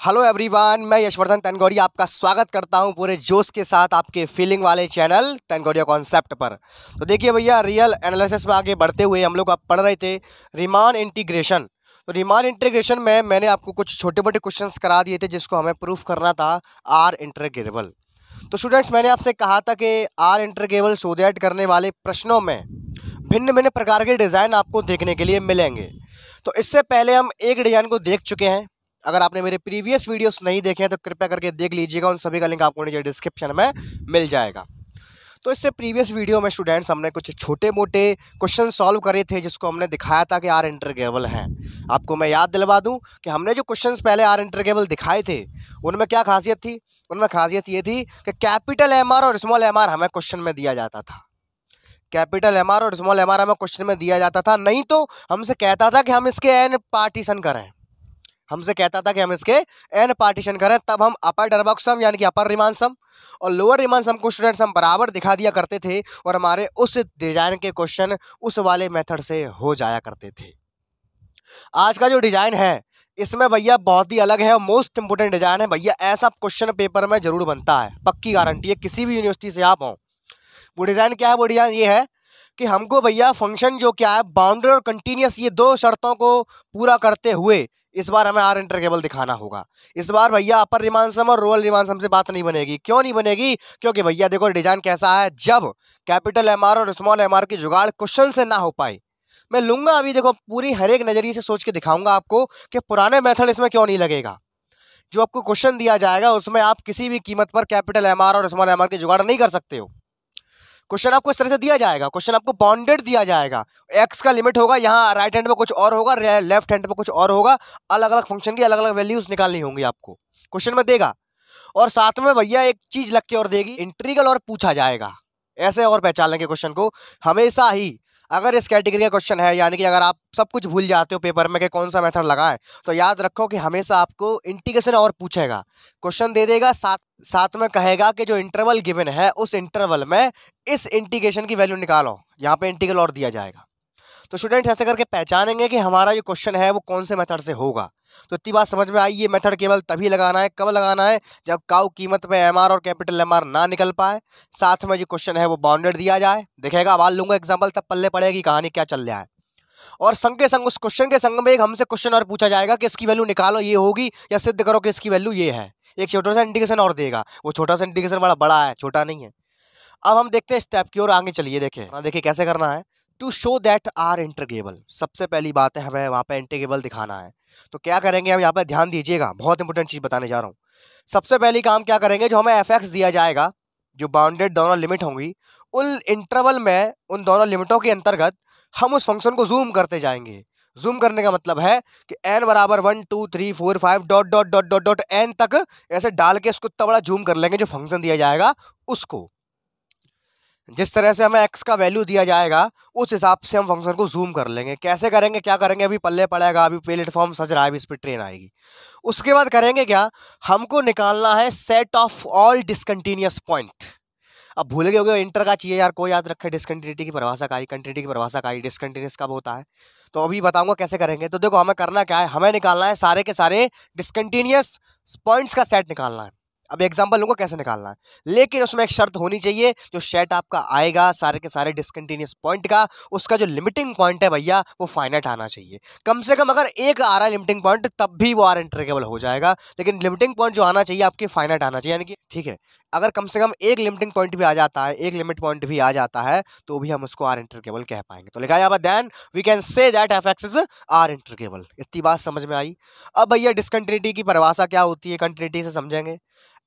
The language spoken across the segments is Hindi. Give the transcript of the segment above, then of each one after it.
हेलो एवरीवन, मैं यशवर्धन तनगौड़िया आपका स्वागत करता हूं पूरे जोश के साथ आपके फीलिंग वाले चैनल तनगौड़िया कॉन्सेप्ट पर। तो देखिए भैया, रियल एनालिसिस में आगे बढ़ते हुए हम लोग आप पढ़ रहे थे रीमान इंटीग्रेशन। तो रीमान इंटीग्रेशन में मैंने आपको कुछ छोटे मोटे क्वेश्चंस करा दिए थे जिसको हमें प्रूफ करना था आर इंटीग्रेबल। तो स्टूडेंट्स, मैंने आपसे कहा था कि आर इंटीग्रेबल सोल्व करने वाले प्रश्नों में भिन्न भिन्न प्रकार के डिज़ाइन आपको देखने के लिए मिलेंगे। तो इससे पहले हम एक डिज़ाइन को देख चुके हैं। अगर आपने मेरे प्रीवियस वीडियोस नहीं देखे हैं तो कृपया करके देख लीजिएगा, उन सभी का लिंक आपको नीचे डिस्क्रिप्शन में मिल जाएगा। तो इससे प्रीवियस वीडियो में स्टूडेंट्स हमने कुछ छोटे मोटे क्वेश्चन सॉल्व करे थे जिसको हमने दिखाया था कि आर इंटीग्रेबल हैं। आपको मैं याद दिलवा दूं कि हमने जो क्वेश्चंस पहले आर इंटीग्रेबल दिखाए थे उनमें क्या खासियत थी। उनमें खासियत ये थी कि कैपिटल एम आर और स्मॉल एम आर हमें क्वेश्चन में दिया जाता था। कैपिटल एम आर और स्मॉल एम आर हमें क्वेश्चन में दिया जाता था, नहीं तो हमसे कहता था कि हम इसके एन पार्टीशन करें। एन पार्टीशन करें, तब हम अपर डरबॉक सम यानी कि अपर रिमान सम और लोअर रिमान सम को स्टूडेंट्स हम बराबर दिखा दिया करते थे और हमारे उस डिजाइन के क्वेश्चन उस वाले मेथड से हो जाया करते थे। आज का जो डिजाइन है इसमें भैया बहुत ही अलग है और मोस्ट इंपोर्टेंट डिजाइन है भैया। ऐसा क्वेश्चन पेपर में जरूर बनता है, पक्की गारंटी है, किसी भी यूनिवर्सिटी से आप हो। वो डिजाइन क्या है? वो डिजाइन ये है कि हमको भैया फंक्शन जो क्या है, बाउंड्री और कंटिन्यूस, ये दो शर्तों को पूरा करते हुए इस बार हमें आर इंटीग्रेबल दिखाना होगा। इस बार भैया अपर रिमान सम और लोअर रिमान सम से बात नहीं बनेगी। क्यों नहीं बनेगी? क्योंकि भैया देखो डिजाइन कैसा है, जब कैपिटल एम आर और स्मॉल एम आर की जुगाड़ क्वेश्चन से ना हो पाए, मैं लूंगा अभी देखो पूरी हर एक नजरिए से सोच के दिखाऊंगा आपको कि पुराने मेथड इसमें क्यों नहीं लगेगा। जो आपको क्वेश्चन दिया जाएगा उसमें आप किसी भी कीमत पर कैपिटल एम आर और स्मॉल एम आर की जुगाड़ नहीं कर सकते हो। क्वेश्चन आपको इस तरह से दिया जाएगा, क्वेश्चन आपको बाउंडेड दिया जाएगा, एक्स का लिमिट होगा, यहाँ राइट हैंड पे कुछ और होगा, लेफ्ट हैंड पे कुछ और होगा, अलग अलग फंक्शन की अलग अलग वैल्यूज निकालनी होंगी आपको क्वेश्चन में देगा। और साथ में भैया एक चीज लग के और देगी, इंटीग्रल और पूछा जाएगा। ऐसे और पहचान लेंगे क्वेश्चन को हमेशा ही। अगर इस कैटेगरी का क्वेश्चन है, यानी कि अगर आप सब कुछ भूल जाते हो पेपर में कि कौन सा मेथड लगाएं, तो याद रखो कि हमेशा आपको इंटीग्रेशन और पूछेगा। क्वेश्चन दे देगा, साथ में कहेगा कि जो इंटरवल गिवन है उस इंटरवल में इस इंटीग्रेशन की वैल्यू निकालो, यहाँ पे इंटीग्रल और दिया जाएगा। तो स्टूडेंट्स ऐसे करके पहचानेंगे कि हमारा जो क्वेश्चन है वो कौन से मेथड से होगा। तो इतनी बात समझ में आई, ये मेथड केवल तभी लगाना है, कब लगाना है, जब काउ कीमत पे एम आर और कैपिटल एम आर ना निकल पाए, साथ में जो क्वेश्चन है वो बाउंडेड दिया जाए। दिखेगा, आवाज लूंगा एग्जाम्पल, तब पल्ले पड़ेगी कहानी क्या चल रहा है। और संग के संग उस क्वेश्चन के संग में एक हमसे क्वेश्चन और पूछा जाएगा कि इसकी वैल्यू निकालो, ये होगी, या सिद्ध करो कि इसकी वैल्यू ये है। एक छोटा सा इंडिकेशन और देगा, वो छोटा सा इंडिकेशन बड़ा बड़ा है, छोटा नहीं है। अब हम देखते हैं स्टेप की ओर, आगे चलिए। देखिए कैसे करना है। To show that are integrable, सबसे पहली बात है हमें वहाँ पे इंटीग्रेबल दिखाना है। तो क्या करेंगे हम, यहाँ पे ध्यान दीजिएगा, बहुत इंपॉर्टेंट चीज बताने जा रहा हूँ। सबसे पहली काम क्या करेंगे, जो हमें एफ एक्स दिया जाएगा, जो बाउंडेड दोनों लिमिट होंगी, उन इंटरवल में उन दोनों लिमिटों के अंतर्गत हम उस फंक्शन को जूम करते जाएंगे। जूम करने का मतलब है कि n बराबर 1 2 3 4 5 dot dot dot dot dot n तक ऐसे डाल के उसको इतना बड़ा जूम कर लेंगे, जो फंक्शन दिया जाएगा उसको। जिस तरह से हमें x का वैल्यू दिया जाएगा उस हिसाब से हम फंक्शन को जूम कर लेंगे। कैसे करेंगे, क्या करेंगे, अभी पल्ले पड़ेगा, अभी प्लेटफॉर्म सज रहा है, अभी इस पर ट्रेन आएगी। उसके बाद करेंगे क्या, हमको निकालना है set of all discontinuous point. अब भूल गए होगे इंटर का चाहिए यार, कोई याद रखे डिसकंटिन्यूटी की परिभाषा का, कंटिन्यूटी की परिभाषा का, डिसकंटिन्यूअस कब होता है। तो अभी बताऊंगा कैसे करेंगे। तो देखो हमें करना क्या है, हमें निकालना है सारे के सारे डिसकंटिन्यूअस पॉइंट्स का सेट निकालना है। अब एग्जांपल लूंगा कैसे निकालना है, लेकिन उसमें एक शर्त होनी चाहिए, जो सेट आपका आएगा सारे के सारे डिसकंटिन्यूअस पॉइंट का, उसका जो लिमिटिंग पॉइंट है भैया वो फाइनाइट आना चाहिए। कम से कम अगर एक आ रहा है लिमिटिंग पॉइंट तब भी वो आर इंटीग्रेबल हो जाएगा, लेकिन लिमिटिंग पॉइंट जो आना चाहिए आपके फाइनाइट आना चाहिए। यानी कि ठीक है, अगर कम से कम एक लिमिटिंग पॉइंट भी आ जाता है, एक लिमिट पॉइंट भी आ जाता है, तो भी हम उसको आर इंटीग्रेबल कह पाएंगे। तो लिखा है then we can say that f x is R integrable. इतनी बात समझ में आई। अब भैया डिसकंटिन्यूटी की परिभाषा क्या होती है, कंटिन्यूटी से समझेंगे।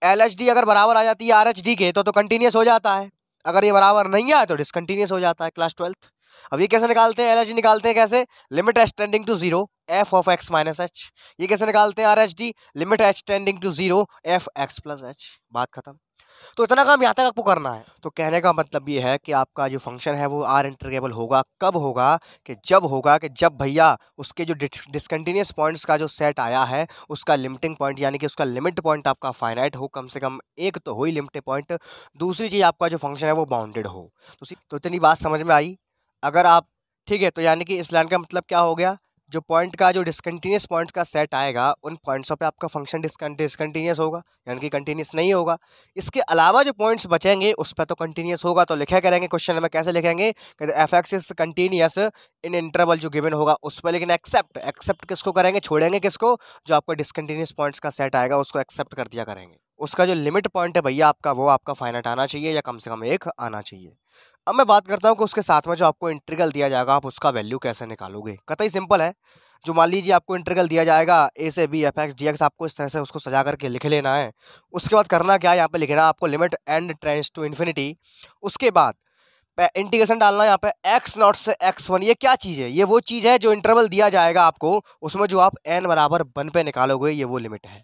एल एच डी अगर बराबर आ जाती है आर एच डी के तो कंटिन्यूअस हो जाता है, अगर ये बराबर नहीं आए तो डिसकंटिन्यूअस हो जाता है। Class 12th। अब ये कैसे निकालते हैं, एल एच डी निकालते हैं कैसे, limit h tending to 0 f of x minus h. ये कैसे निकालते हैं, R H D, limit h tending to 0 f x plus h. बात खत्म। तो इतना काम यहाँ तक आपको करना है। तो कहने का मतलब ये है कि आपका जो फंक्शन है वो आर इंटीग्रेबल होगा, कब होगा, कि जब भैया उसके जो डिसकंटिन्यूअस पॉइंट्स का जो सेट आया है उसका लिमिटिंग पॉइंट यानी कि उसका लिमिट पॉइंट आपका फाइनाइट हो, कम से कम एक तो हो ही लिमिट पॉइंट, दूसरी चीज़ आपका जो फंक्शन है वो बाउंडेड हो। तो इतनी बात समझ में आई। अगर आप ठीक है, तो यानी कि इस लाइन का मतलब क्या हो गया, जो पॉइंट का जो डिसकंटिन्यूस पॉइंट का सेट आएगा उन पॉइंट्सों पे आपका फंक्शन डिसकंटिन्यूस होगा, यानी कि कंटिन्यूस नहीं होगा। इसके अलावा जो पॉइंट्स बचेंगे उस पर तो कंटिन्यूस होगा। तो लिखा करेंगे क्वेश्चन में, कैसे लिखेंगे, कहते F x is continuous in interval जो गिवन होगा उस पर, लेकिन एक्सेप्ट किसको करेंगे, छोड़ेंगे किसको, जो आपका डिसकंटिन्यूस पॉइंट्स का सेट आएगा उसको एक्सेप्ट कर दिया करेंगे। उसका जो लिमिट पॉइंट है भैया आपका, वो आपका फाइनाइट आना चाहिए या कम से कम 1 आना चाहिए। अब मैं बात करता हूँ कि उसके साथ में जो आपको इंटीग्रल दिया जाएगा आप उसका वैल्यू कैसे निकालोगे। कतई सिंपल है। जो मान लीजिए आपको इंटीग्रल दिया जाएगा ए से b f x d x, आपको इस तरह से उसको सजा करके लिख लेना है। उसके बाद करना क्या है, यहाँ पे लिखना है आपको limit n tends to infinity. उसके बाद इंटीग्रेशन डालना है यहाँ पे एक्स नॉट से x1। ये क्या चीज़ है, ये वो चीज़ है जो इंटरवल दिया जाएगा आपको, उसमें जो आप n बराबर 1 पे निकालोगे ये वो लिमिट है।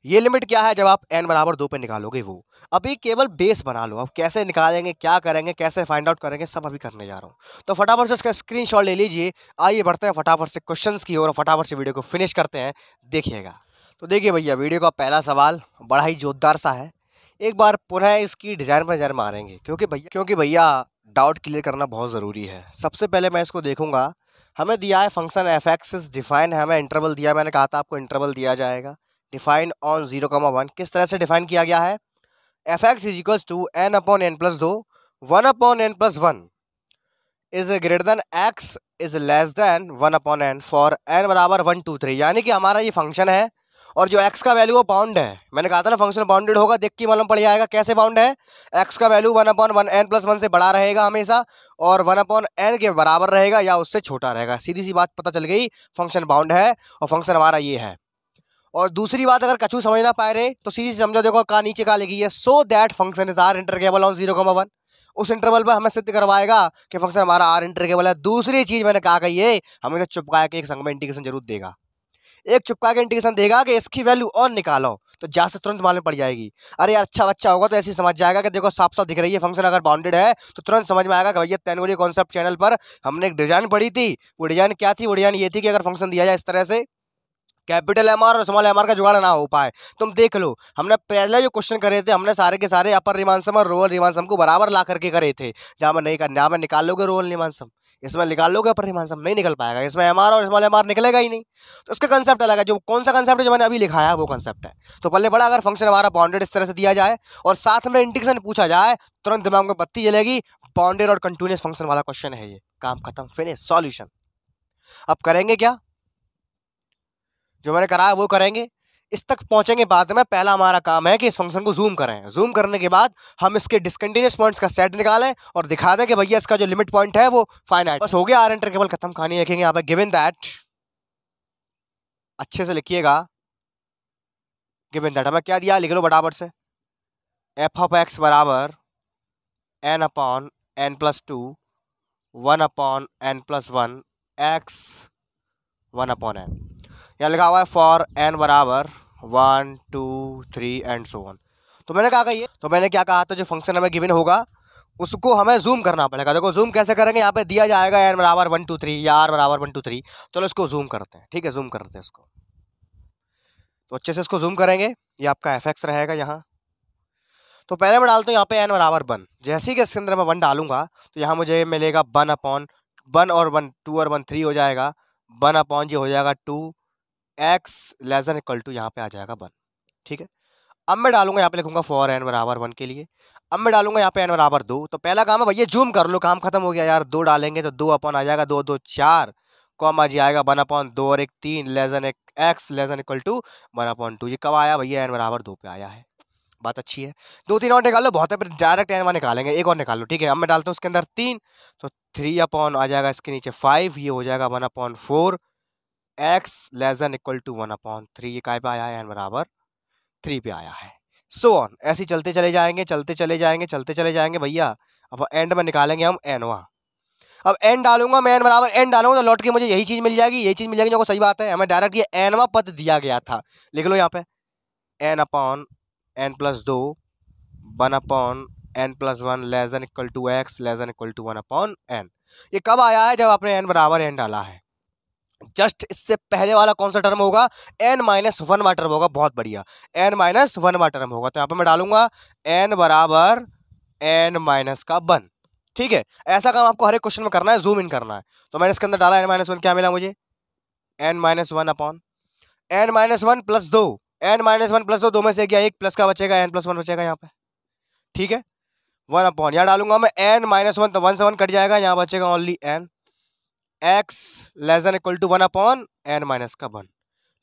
ये लिमिट क्या है, जब आप n बराबर 2 पे निकालोगे वो। अभी केवल बेस बना लो, अब कैसे निकालेंगे, क्या करेंगे, कैसे फाइंड आउट करेंगे, सब अभी करने जा रहा हूँ। तो फटाफट से इसका स्क्रीनशॉट ले लीजिए। आइए बढ़ते हैं फटाफट से क्वेश्चंस की ओर, फटाफट से वीडियो को फिनिश करते हैं, देखिएगा। तो देखिए भैया, वीडियो का पहला सवाल बड़ा ही जोरदार सा है। एक बार पुनः इसकी डिज़ाइन पर नजर मारेंगे, क्योंकि भैया डाउट क्लियर करना बहुत ज़रूरी है। सबसे पहले मैं इसको देखूंगा, हमें दिया है function F x is define है, हमें इंटरवल दिया है, मैंने कहा था आपको इंटरवल दिया जाएगा। डिफाइन ऑन 0,1 किस तरह से डिफाइन किया गया है, f x is equals to n upon n plus 2, 1 upon n plus 1 is greater than x is less than 1 upon n for n बराबर 1 2 3। यानी कि हमारा ये फंक्शन है और जो x का वैल्यू वो बाउंड है। मैंने कहा था ना फंक्शन बाउंडेड होगा, देख के मालूम पड़ जाएगा कैसे बाउंड है। x का वैल्यू 1/1 n + 1 से बड़ा रहेगा हमेशा, और 1/n के बराबर रहेगा या उससे छोटा रहेगा। सीधी सी बात पता चल गई, फंक्शन बाउंड है और फंक्शन हमारा ये है। और दूसरी बात, अगर कछु समझ ना पाए रहे तो सीधी समझो, देखो का नीचे का लिखी है, so that function is R integrable on 0,1। उस इंटरवल पर हमें सिद्ध करवाएगा कि फंक्शन हमारा आर इंटरकेबल है। दूसरी चीज मैंने कहा कि ये हमें चुपका के एक संग में इंटीग्रेशन जरूर देगा, एक चुपका के इंटीग्रेशन देगा कि इसकी वैल्यू और निकालो, तो जा से तुरंत मालूम पड़ जाएगी। अरे यार अच्छा बच्चा होगा तो ऐसे समझ जाएगा कि देखो साफ साफ दिख रही है फंक्शन अगर बाउंडेड है, तो तुरंत समझ में आएगा कि भैया तेनोरी कॉन्सेप्ट चैनल पर हमने एक डिजाइन पढ़ी थी। वो डिजाइन क्या थी, वो डिजाइन ये थी कि अगर फंक्शन दिया जाए इस तरह से, कैपिटल एम आर और स्मॉल एम आर का जुगाड़ ना हो पाए। तुम देख लो, हमने पहले जो क्वेश्चन करे थे हमने सारे के सारे अपर रिमांसम और लोअर रिमांसम को बराबर ला करके करे थे। जहाँ में नहीं करना, में निकाल लोगे लोअर रिमांसम, इसमें निकाल लोगे अपर रिमांसम, नहीं निकल पाएगा। इसमें एम आर और स्मॉल एम आर निकलेगा ही नहीं। तो इसका कंसेप्ट अलग है। जो कौन सा कंसेप्ट है जो मैंने अभी लिखाया है वो कंसेप्ट है। तो पहले बड़ा, अगर फंक्शन हमारा बाउंडेड इस तरह से दिया जाए और साथ में इंटीग्रेशन पूछा जाए, तुरंत दिमाग में बत्ती जलेगी। बाउंडेड और कंटिन्यूस फंक्शन वाला क्वेश्चन है ये, काम खत्म, फिनिश, सॉल्यूशन। अब करेंगे क्या, जो मैंने करा है वो करेंगे। इस तक पहुंचेंगे बाद में। पहला हमारा काम है कि इस फंक्शन को जूम करें। जूम करने के बाद हम इसके डिसकंटिन्यूअस पॉइंट्स का सेट निकालें और दिखा दें कि भैया इसका जो लिमिट पॉइंट है वो फाइनाइट। बस हो गया, आर इंटरकेबल खत्म। कहानी लिखेंगे यहाँ पे, गिवन दैट, अच्छे से लिखिएगा, गिवन दैट हमें क्या दिया, लिख लो फटाफट से, एफ ऑफ एक्स बराबर n upon n plus 2, 1 upon n plus 1, x 1 upon n. यहाँ लिखा हुआ है फॉर एन बराबर 1 2 3 एंड सो ऑन। तो मैंने कहा ये, तो मैंने क्या कहा था, जो फंक्शन हमें गिवन होगा उसको हमें जूम करना पड़ेगा। देखो जूम कैसे करेंगे, यहाँ पे दिया जाएगा एन बराबर 1 2 3 या आर बराबर 1 2 3। चलो इसको जूम करते हैं, ठीक है, जूम करते हैं इसको। तो अच्छे से इसको जूम करेंगे, ये आपका एफ एक्स रहेगा यहाँ। तो पहले मैं डालता हूँ यहाँ पे एन बराबर 1। जैसे ही इसके अंदर मैं 1 डालूंगा तो यहाँ मुझे मिलेगा 1 अपॉन 1 और 1 2 और 1 3 हो जाएगा, 1 अपॉन ये हो जाएगा 2, x less than equal to यहाँ पे आ जाएगा 1, ठीक है। अब मैं डालूंगा यहाँ पे, लिखूंगा फॉर एन बराबर 1 के लिए। अब मैं डालूंगा यहाँ पे एन बराबर 2। तो पहला काम है भैया जूम कर लो, काम खत्म हो गया यार। 2 डालेंगे तो 2 अपॉन आ जाएगा 2 2 4, कॉमा जी आएगा 1 अपॉन 2 और 1 3, less than x less than equal to 1 upon 2। ये कब आया भैया, एन बराबर 2 पे आया है। बात अच्छी है। 2 3 और निकाल लो, बहुत है, फिर डायरेक्ट एन निकालेंगे। एक और निकाल लो, ठीक है। अब मैं डालता हूँ उसके अंदर 3, तो 3 अपॉन आ जाएगा इसके नीचे 5, ये हो जाएगा 1 upon 4, x less than equal to 1 upon 3। ये काय पे आया है, एन बराबर 3 पे आया है। सो ऑन, ऐसे ही चलते चले जाएंगे, चलते चले जाएंगे, चलते चले जाएंगे भैया। अब एंड में निकालेंगे हम एन वहाँ। अब एन डालूंगा मैं, एन बराबर एन डालूंगा तो लौट के मुझे यही चीज मिल जाएगी, यही चीज मिल जाएगी जो सही बात है। हमें डायरेक्ट ये एनवा पद दिया गया था, लिख लो यहाँ पे, n upon n plus 2, 1 upon n plus 1 less than equal to x less than equal to 1 upon n. ये कब आया है, जब आपने एन बराबर एन डाला है। जस्ट इससे पहले वाला कौन सा टर्म होगा, n माइनस 1 वाला टर्म होगा। बहुत बढ़िया, n माइनस 1 वाला टर्म होगा। तो यहाँ पे मैं डालूंगा n बराबर n माइनस का 1, ठीक है। ऐसा काम आपको हर एक क्वेश्चन में करना है, जूम इन करना है। तो मैंने इसके अंदर डाला n माइनस 1, क्या मिला मुझे, n minus one upon n minus one plus दो, n माइनस वन प्लस दो में से गया एक, प्लस का बचेगा n प्लस वन बचेगा यहाँ पे, ठीक है। वन अपॉन यहाँ डालूंगा मैं n माइनस वन, तो वन से वन कट जाएगा, यहाँ बचेगा only n, x less than equal to one upon n minus का वन।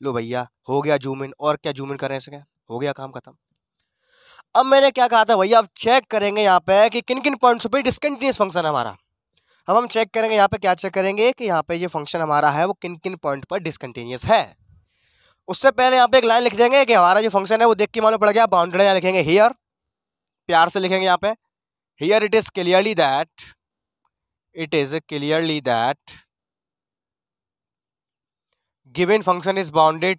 लो भैया हो गया जूम इन, और क्या जूम इन करने से, हो गया काम खत्म। अब मैंने क्या कहा था भैया, अब चेक करेंगे यहाँ पे कि किन किन पॉइंट्स पे डिस्कंटिन्यूअस फंक्शन है हमारा। अब हम चेक करेंगे यहाँ पे, क्या चेक करेंगे कि यहाँ पे ये फंक्शन हमारा है वो किन किन पॉइंट पर डिस्कंटिन्यूअस है। उससे पहले यहाँ पे एक लाइन लिख देंगे कि हमारा जो फंक्शन है वो देख के मालूम पड़ गया, बाउंडेड यहाँ लिखेंगे हियर, प्यार से लिखेंगे यहाँ पे, here it is clearly that given function is bounded,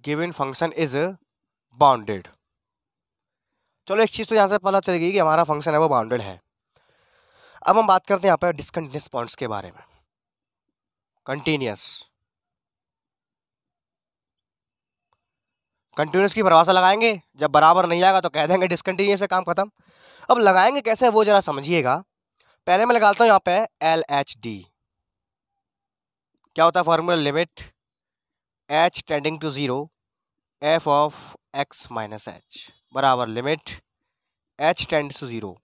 given function is bounded. चलो एक चीज तो यहाँ से पता चल गई कि हमारा फंक्शन है वो बाउंडेड है। अब हम बात करते हैं यहाँ पे डिस्कंटिन्यूअस पॉइंट्स के बारे में। कंटिन्यूअस की परिभाषा लगाएंगे, जब बराबर नहीं आएगा तो कह देंगे डिस्कंटिन्यूअस है, काम खत्म। अब लगाएंगे कैसे वो जरा समझिएगा। पहले मैं लगाता हूँ यहाँ पे LHD, क्या होता है formula, limit h tending to 0 f of x minus h बराबर लिमिट h टेंड्स टू 0।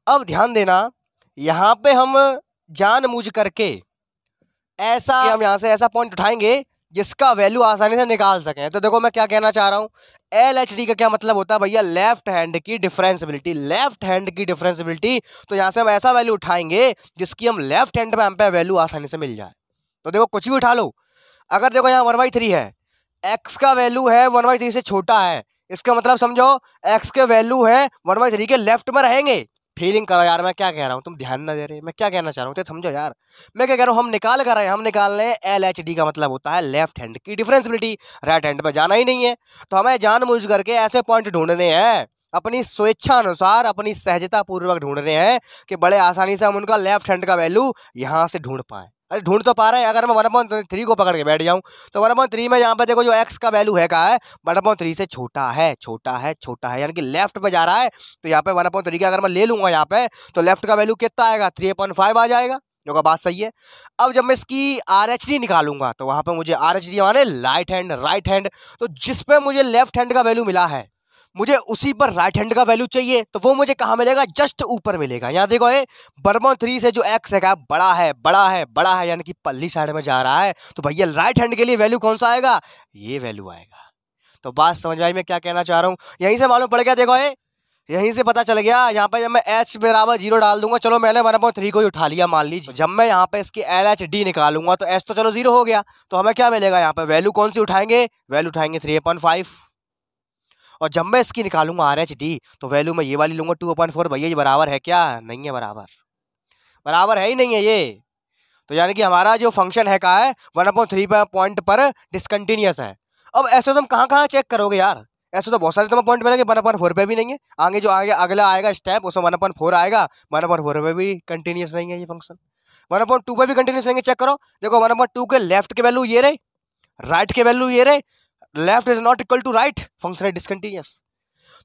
अब ध्यान देना, यहाँ पे हम जानबूझ करके ऐसा, हम यहाँ से ऐसा पॉइंट उठाएंगे जिसका वैल्यू आसानी से निकाल सकें। तो देखो मैं क्या कहना चाह रहा हूँ, LHD का क्या मतलब होता है भैया, लेफ्ट हैंड की डिफरेंसिबिलिटी, लेफ्ट हैंड की डिफरेंसिबिलिटी। तो यहाँ से हम ऐसा वैल्यू उठाएंगे जिसकी हम लेफ्ट हैंड में हम पे वैल्यू आसानी से मिल जाए। तो देखो कुछ भी उठा लो, अगर देखो यहाँ 1/3 है, x का वैल्यू है 1/3 से छोटा है, इसका मतलब समझो x के वैल्यू है 1/3 के लेफ्ट में रहेंगे। फीलिंग करो यार मैं क्या कह रहा हूँ, तुम ध्यान ना दे रहे, मैं क्या कहना चाह रहा हूँ तो समझो यार। मैं क्या कह रहा हूँ, हम निकाल कर रहे हैं, हम निकाल रहे हैं LHD का मतलब होता है लेफ्ट हैंड की डिफरेंसिबिलिटी, राइट हैंड पे जाना ही नहीं है। तो हमें जानबूझ करके ऐसे पॉइंट ढूंढने हैं, अपनी स्वेच्छा अनुसार, अपनी सहजता पूर्वक ढूंढने हैं कि बड़े आसानी से हम उनका लेफ्ट हैंड का वैल्यू यहाँ से ढूंढ पाए। अरे ढूंढ तो पा रहे हैं, अगर मैं 1/3 को पकड़ के बैठ जाऊं तो 1/3 में यहाँ पे देखो जो x का वैल्यू है का है 1/3 से छोटा है, छोटा है, छोटा है, यानी कि लेफ्ट पे जा रहा है। तो यहाँ पे 1/3 का अगर मैं ले लूंगा यहाँ पे, तो लेफ्ट का वैल्यू कितना आएगा, 3.5 आ जाएगा, जो का बात सही है। अब जब मैं इसकी RHD निकालूंगा तो वहां पे मुझे RHD माने राइट हैंड, तो जिस पे मुझे लेफ्ट हैंड का वैल्यू मिला है मुझे उसी पर राइट हैंड का वैल्यू चाहिए, तो वो मुझे कहाँ मिलेगा, जस्ट ऊपर मिलेगा। यहाँ देखो ये 1/3 से जो x है बड़ा है, बड़ा है, बड़ा है, यानी कि पल्ली साइड में जा रहा है। तो भैया राइट हैंड के लिए वैल्यू कौन सा आएगा, ये वैल्यू आएगा। तो बात समझ आई मैं क्या कहना चाह रहा हूँ, यहीं से मालूम पड़ गया। देखो ये यहीं से पता चल गया। यहाँ पे जब मैं h बराबर 0 डाल दूंगा, चलो मैंने 1/3 को ही उठा लिया मान लीजिए, जब मैं यहाँ पे इसकी LHD निकालूंगा तो h तो चलो 0 हो गया, तो हमें क्या मिलेगा, यहाँ पे वैल्यू कौन सी उठाएंगे, वैल्यू उठाएंगे 3.5। और जब मैं इसकी निकालूंगा RHD तो वैल्यू मैं ये वाली लूंगा 2/4। भैया ये बराबर है क्या, नहीं है, बराबर है ही नहीं है ये। तो यानी कि हमारा जो फंक्शन है का है 1/3 पॉइंट पर डिस्कंटिन्यूअस है। अब ऐसे तो तुम कहाँ कहाँ चेक करोगे यार, ऐसे तो बहुत सारे तुम्हें पॉइंट मिलेंगे 1/4 पे भी नहीं है, आगे जो आगे अगला आएगा स्टेप उसमें 1/4 आएगा, 1/4 पे भी कंटिन्यूअस नहीं है ये फंक्शन, 1/2 पे भी कंटिन्यूअस नहीं है। चेक करो, देखो 1/2 के लेफ्ट के वैल्यू ये रहे, राइट के वैल्यू ये रहे, left is not equal to right, function है डिस्कंटिन्यूअस।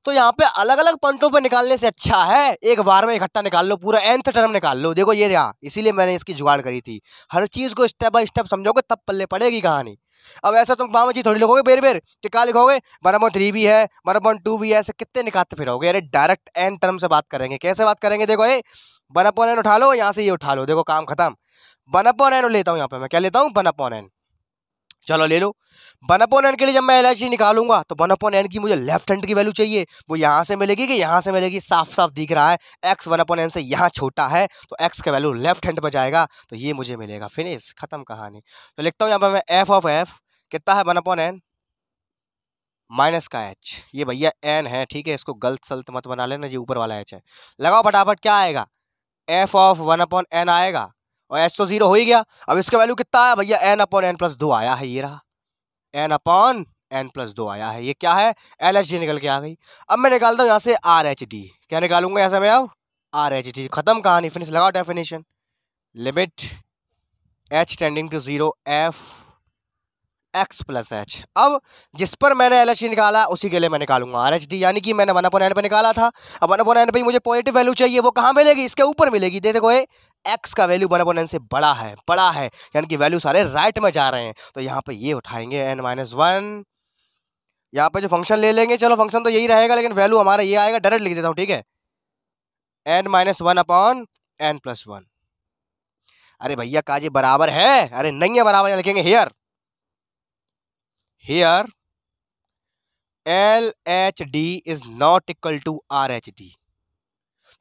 तो यहाँ पे अलग अलग पॉइंटों पे निकालने से अच्छा है एक बार में इकट्ठा निकाल लो, पूरा nth टर्म निकाल लो। देखो ये रहा, इसीलिए मैंने इसकी जुगाड़ करी थी। हर चीज को स्टेप बाय स्टेप समझोगे तब पल्ले पड़ेगी कहानी। अब ऐसा तुम बाबा जी थोड़ी लिखोगे बेर बेर कि क्या लिखोगे, 1/3 भी है, 1/2 भी है, ऐसे कितने निकालते फिरोगे। अरे डायरेक्ट n टर्म से बात करेंगे। कैसे बात करेंगे, देखो ये 1/n उठा लो, यहाँ से ये उठा लो, देखो काम खत्म। 1/n लेता हूँ, यहाँ पे मैं क्या लेता हूँ, 1/n। चलो ले लो। 1/n के लिए जब मैं LHD निकालूंगा तो 1/n की मुझे लेफ्ट हैंड की वैल्यू चाहिए, वो यहाँ से मिलेगी कि यहाँ से मिलेगी, साफ साफ दिख रहा है x 1/n से यहाँ छोटा है, तो x का वैल्यू लेफ्ट हैंड पर जाएगा, तो ये मुझे मिलेगा, फिनिश, खत्म कहानी। तो लिखता हूँ यहाँ पर मैं f ऑफ f कितना है 1/n माइनस का h, ये भैया n है, ठीक है, इसको गलत सलत मत बना लेना, ये ऊपर वाला h है। लगाओ फटाफट, क्या आएगा, f ऑफ 1/n आएगा, और h तो 0 हो ही गया। अब इसका वैल्यू कितना आया भैया, n/n+2 आया है, ये रहा n/n+2 आया है, ये क्या है, LHD निकल के आ गई। अब मैं निकालता हूँ यहाँ से RHD, क्या निकालूंगा यहाँ से मैं, अब RHD, खत्म कहानी, फिनिश। लगाओ definition, limit h tending to 0 f x plus h। अब जिस पर मैंने LHD निकाला उसी के लिए मैं निकालूंगा RHD, यानी कि मैंने 1/n पे निकाला था, अब 1/n पे मुझे पॉजिटिव वैल्यू चाहिए, वो कहाँ मिलेगी, इसके ऊपर मिलेगी। देखो ये x का वैल्यू 1/n से बड़ा है, यानी कि वैल्यू सारे राइट में जा रहे हैं। तो यहाँ पे ये उठाएंगे n-1, यहाँ पे जो फंक्शन ले लेंगे, चलो फंक्शन तो यही रहेगा लेकिन वैल्यू हमारा ये आएगा, डायरेक्ट लिख देता हूँ, ठीक है, n-1/n+1। अरे भैया काजी बराबर है, अरे नहीं है बराबर, लिखेंगे here LHD is not equal to RHD।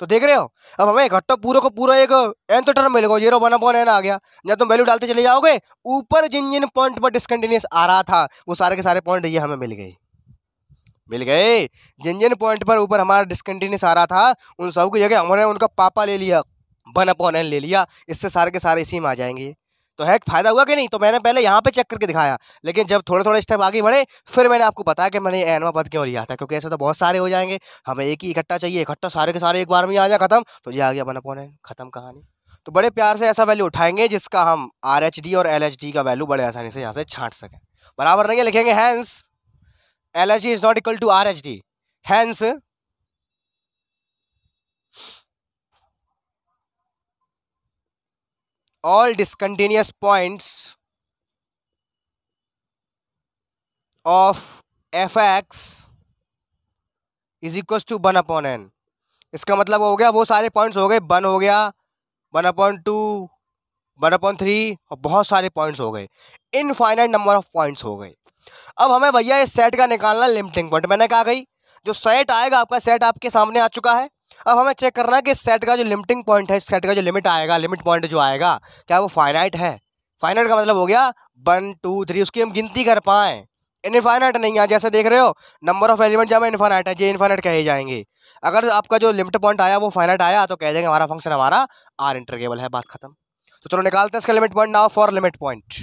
तो देख रहे हो, अब हमें इकट्ठा पूरा को पूरा एक nth टर्म मिलेगा, 0/1/n आ गया। जब तुम वैल्यू डालते चले जाओगे, ऊपर जिन जिन पॉइंट पर डिसकंटिन्यूअस आ रहा था वो सारे के सारे पॉइंट ये हमें मिल गए। जिन जिन पॉइंट पर ऊपर हमारा डिसकंटिन्यूअस आ रहा था उन सब की जगह हमने उनका पापा ले लिया, 1/n ले लिया, इससे सारे के सारे इसी में आ जाएंगे। तो है फायदा हुआ कि नहीं? तो मैंने पहले यहाँ पे चेक करके दिखाया, लेकिन जब थोड़े थोड़े स्टेप आगे बढ़े फिर मैंने आपको बताया कि मैंने n पद क्यों लिया था, क्योंकि ऐसे तो बहुत सारे हो जाएंगे, हमें एक ही इकट्ठा चाहिए, इकट्ठा सारे के सारे एक बार में आ जाए खत्म, तो ये आ गया 1/n, खत्म कहानी। तो बड़े प्यार से ऐसा वैल्यू उठाएंगे जिसका हम RHD और LHD का वैल्यू बड़े आसानी से यहाँ से छांट सकें। बराबर नहीं है, लिखेंगे hence LHD is not equal to RHD, hence all discontinuous points of fx is equals to 1/n। इसका मतलब हो गया वो सारे पॉइंट्स हो गए, 1 हो गया, 1/2, 1/3 और बहुत सारे पॉइंट्स हो गए, इनफाइनाइट नंबर ऑफ पॉइंट्स हो गए। अब हमें भैया इस सेट का निकालना लिमिटिंग पॉइंट। मैंने कहा गई जो सेट आएगा आपका, सेट आपके सामने आ चुका है। अब हमें चेक करना है कि सेट का जो लिमिटिंग पॉइंट है, इस सेट का जो लिमिट आएगा, लिमिट पॉइंट जो आएगा, क्या वो फाइनाइट है? फाइनाइट का मतलब हो गया 1 2 3, उसकी हम गिनती कर पाए। इनफाइनाइट नहीं है, जैसे देख रहे हो नंबर ऑफ एलिमेंट जब इनफाइनाइट है, ये इनफाइनाइट कहे जाएंगे। अगर आपका जो लिमिट पॉइंट आया वो फाइनाइट आया तो कह देंगे हमारा फंक्शन हमारा आर इंटीग्रेबल है, बात खत्म। तो चलो निकालते हैं इसका limit point now for limit point.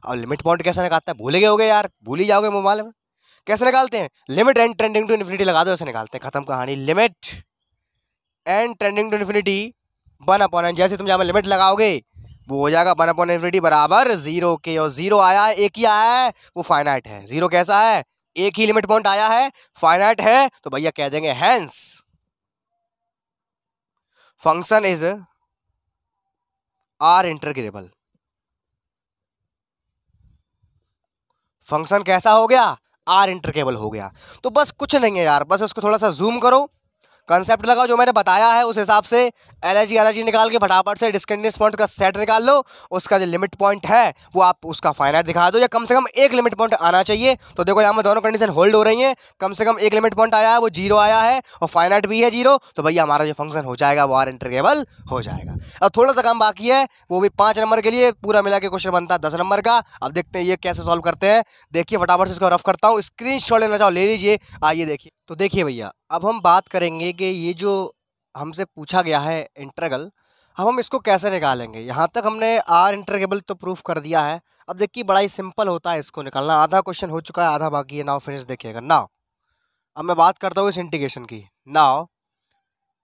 अब लिमिट पॉइंट कैसे निकालता है, भूल गए होगे यार, भूल ही जाओगे मोबाइल में। कैसे निकालते हैं? Limit n tending to infinity लगा दो, ऐसे निकालते हैं, खत्म कहानी। Limit n tending to infinity 1/n, जैसे तुम जहाँ लिमिट लगाओगे वो हो जाएगा 1/∞ बराबर 0 के, और 0 आया है, एक ही आया है, वो फाइनाइट है। 0 कैसा है? एक ही लिमिट पॉइंट आया है, फाइनाइट है, तो भैया कह देंगे hence function is R integrable. Function कैसा हो गया? आर इंटीग्रेबल हो गया। तो बस कुछ नहीं है यार, बस उसको थोड़ा सा जूम करो, कंसेप्ट लगाओ, जो मैंने बताया है उस हिसाब से एलएचजी आरएचजी निकाल के फटाफट से डिस्कंटिन्यूअस पॉइंट का सेट निकाल लो। उसका जो लिमिट पॉइंट है वो आप उसका फाइनाइट दिखा दो, या कम से कम एक लिमिट पॉइंट आना चाहिए। तो देखो यहाँ में दोनों कंडीशन होल्ड हो रही हैं, कम से कम एक लिमिट पॉइंट आया है, वो 0 आया है, और फाइनाइट भी है 0, तो भैया हमारा जो फंक्शन हो जाएगा वो आर इंटीग्रेबल हो जाएगा। अब थोड़ा सा काम बाकी है, वो भी 5 नंबर के लिए, पूरा मिला के क्वेश्चन बनता है 10 नंबर का। अब देखते हैं ये कैसे सॉल्व करते हैं। देखिए फटाफट से इसको रफ करता हूँ, स्क्रीनशॉट लेना चाहो ले लीजिए। आइए देखिए, तो देखिए भैया अब हम बात करेंगे कि ये जो हमसे पूछा गया है इंटीग्रल, अब हम इसको कैसे निकालेंगे। यहाँ तक हमने आर इंटीग्रेबल तो प्रूफ कर दिया है। अब देखिए बड़ा ही सिंपल होता है इसको निकालना, आधा क्वेश्चन हो चुका है, आधा बाकी है। नाउ फिनिश देखिएगा। नाउ अब मैं बात करता हूँ इस इंटीग्रेशन की। नाउ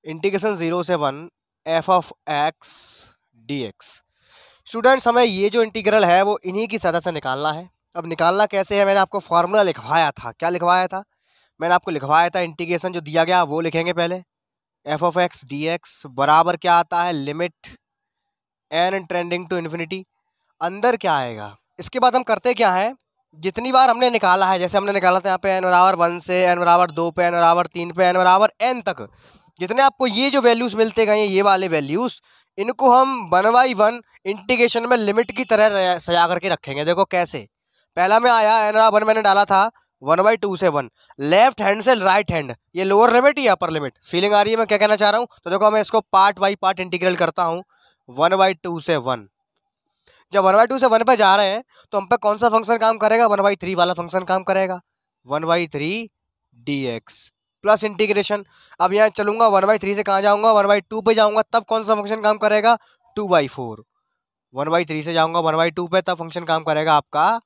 इंटीग्रेशन 0 से 1 F of x d x. Students हमें ये जो इंटीग्रल है वो इन्हीं की सतह से निकालना है। अब निकालना कैसे है, मैंने आपको फॉर्मूला लिखवाया था। क्या लिखवाया था? मैंने आपको लिखवाया था इंटीग्रेशन जो दिया गया वो लिखेंगे पहले। F of x d x बराबर क्या आता है, limit n tending to infinity. अंदर क्या आएगा, इसके बाद हम करते क्या है, जितनी बार हमने निकाला है, जैसे हमने निकाला था यहाँ पे एन बराबर 1 से एन बराबर 2 पे, एन बराबर 3 पे, एन बराबर एन तक, जितने आपको ये जो वैल्यूज मिलते गए ये वाले वैल्यूज, इनको हम 1/1 इंटीग्रेशन में लिमिट की तरह सजा करके रखेंगे। देखो कैसे, पहला में आया एन बराबर 1 मैंने डाला था 1/2 से 1, लेफ्ट हैंड से राइट हैंड, ये लोअर लिमिट या अपर लिमिट, फीलिंग आ रही है मैं क्या कहना चाह रहा हूँ? तो देखो मैं इसको पार्ट बाई पार्ट इंटीग्रल करता हूँ। 1/2 से 1, जब 1/2 से 1 पे जा रहे हैं तो हम पे कौन सा फंक्शन काम करेगा? 1/3 वाला फंक्शन काम करेगा। 1/3 dx प्लस इंटीग्रेशन। अब यहाँ चलूंगा 1/3 से कहाँ जाऊंगा? 1/2 पे जाऊंगा, तब कौन सा फंक्शन काम करेगा? 2/4। 1/3 से जाऊंगा 1/2 पे, तब फंक्शन काम करेगा आपका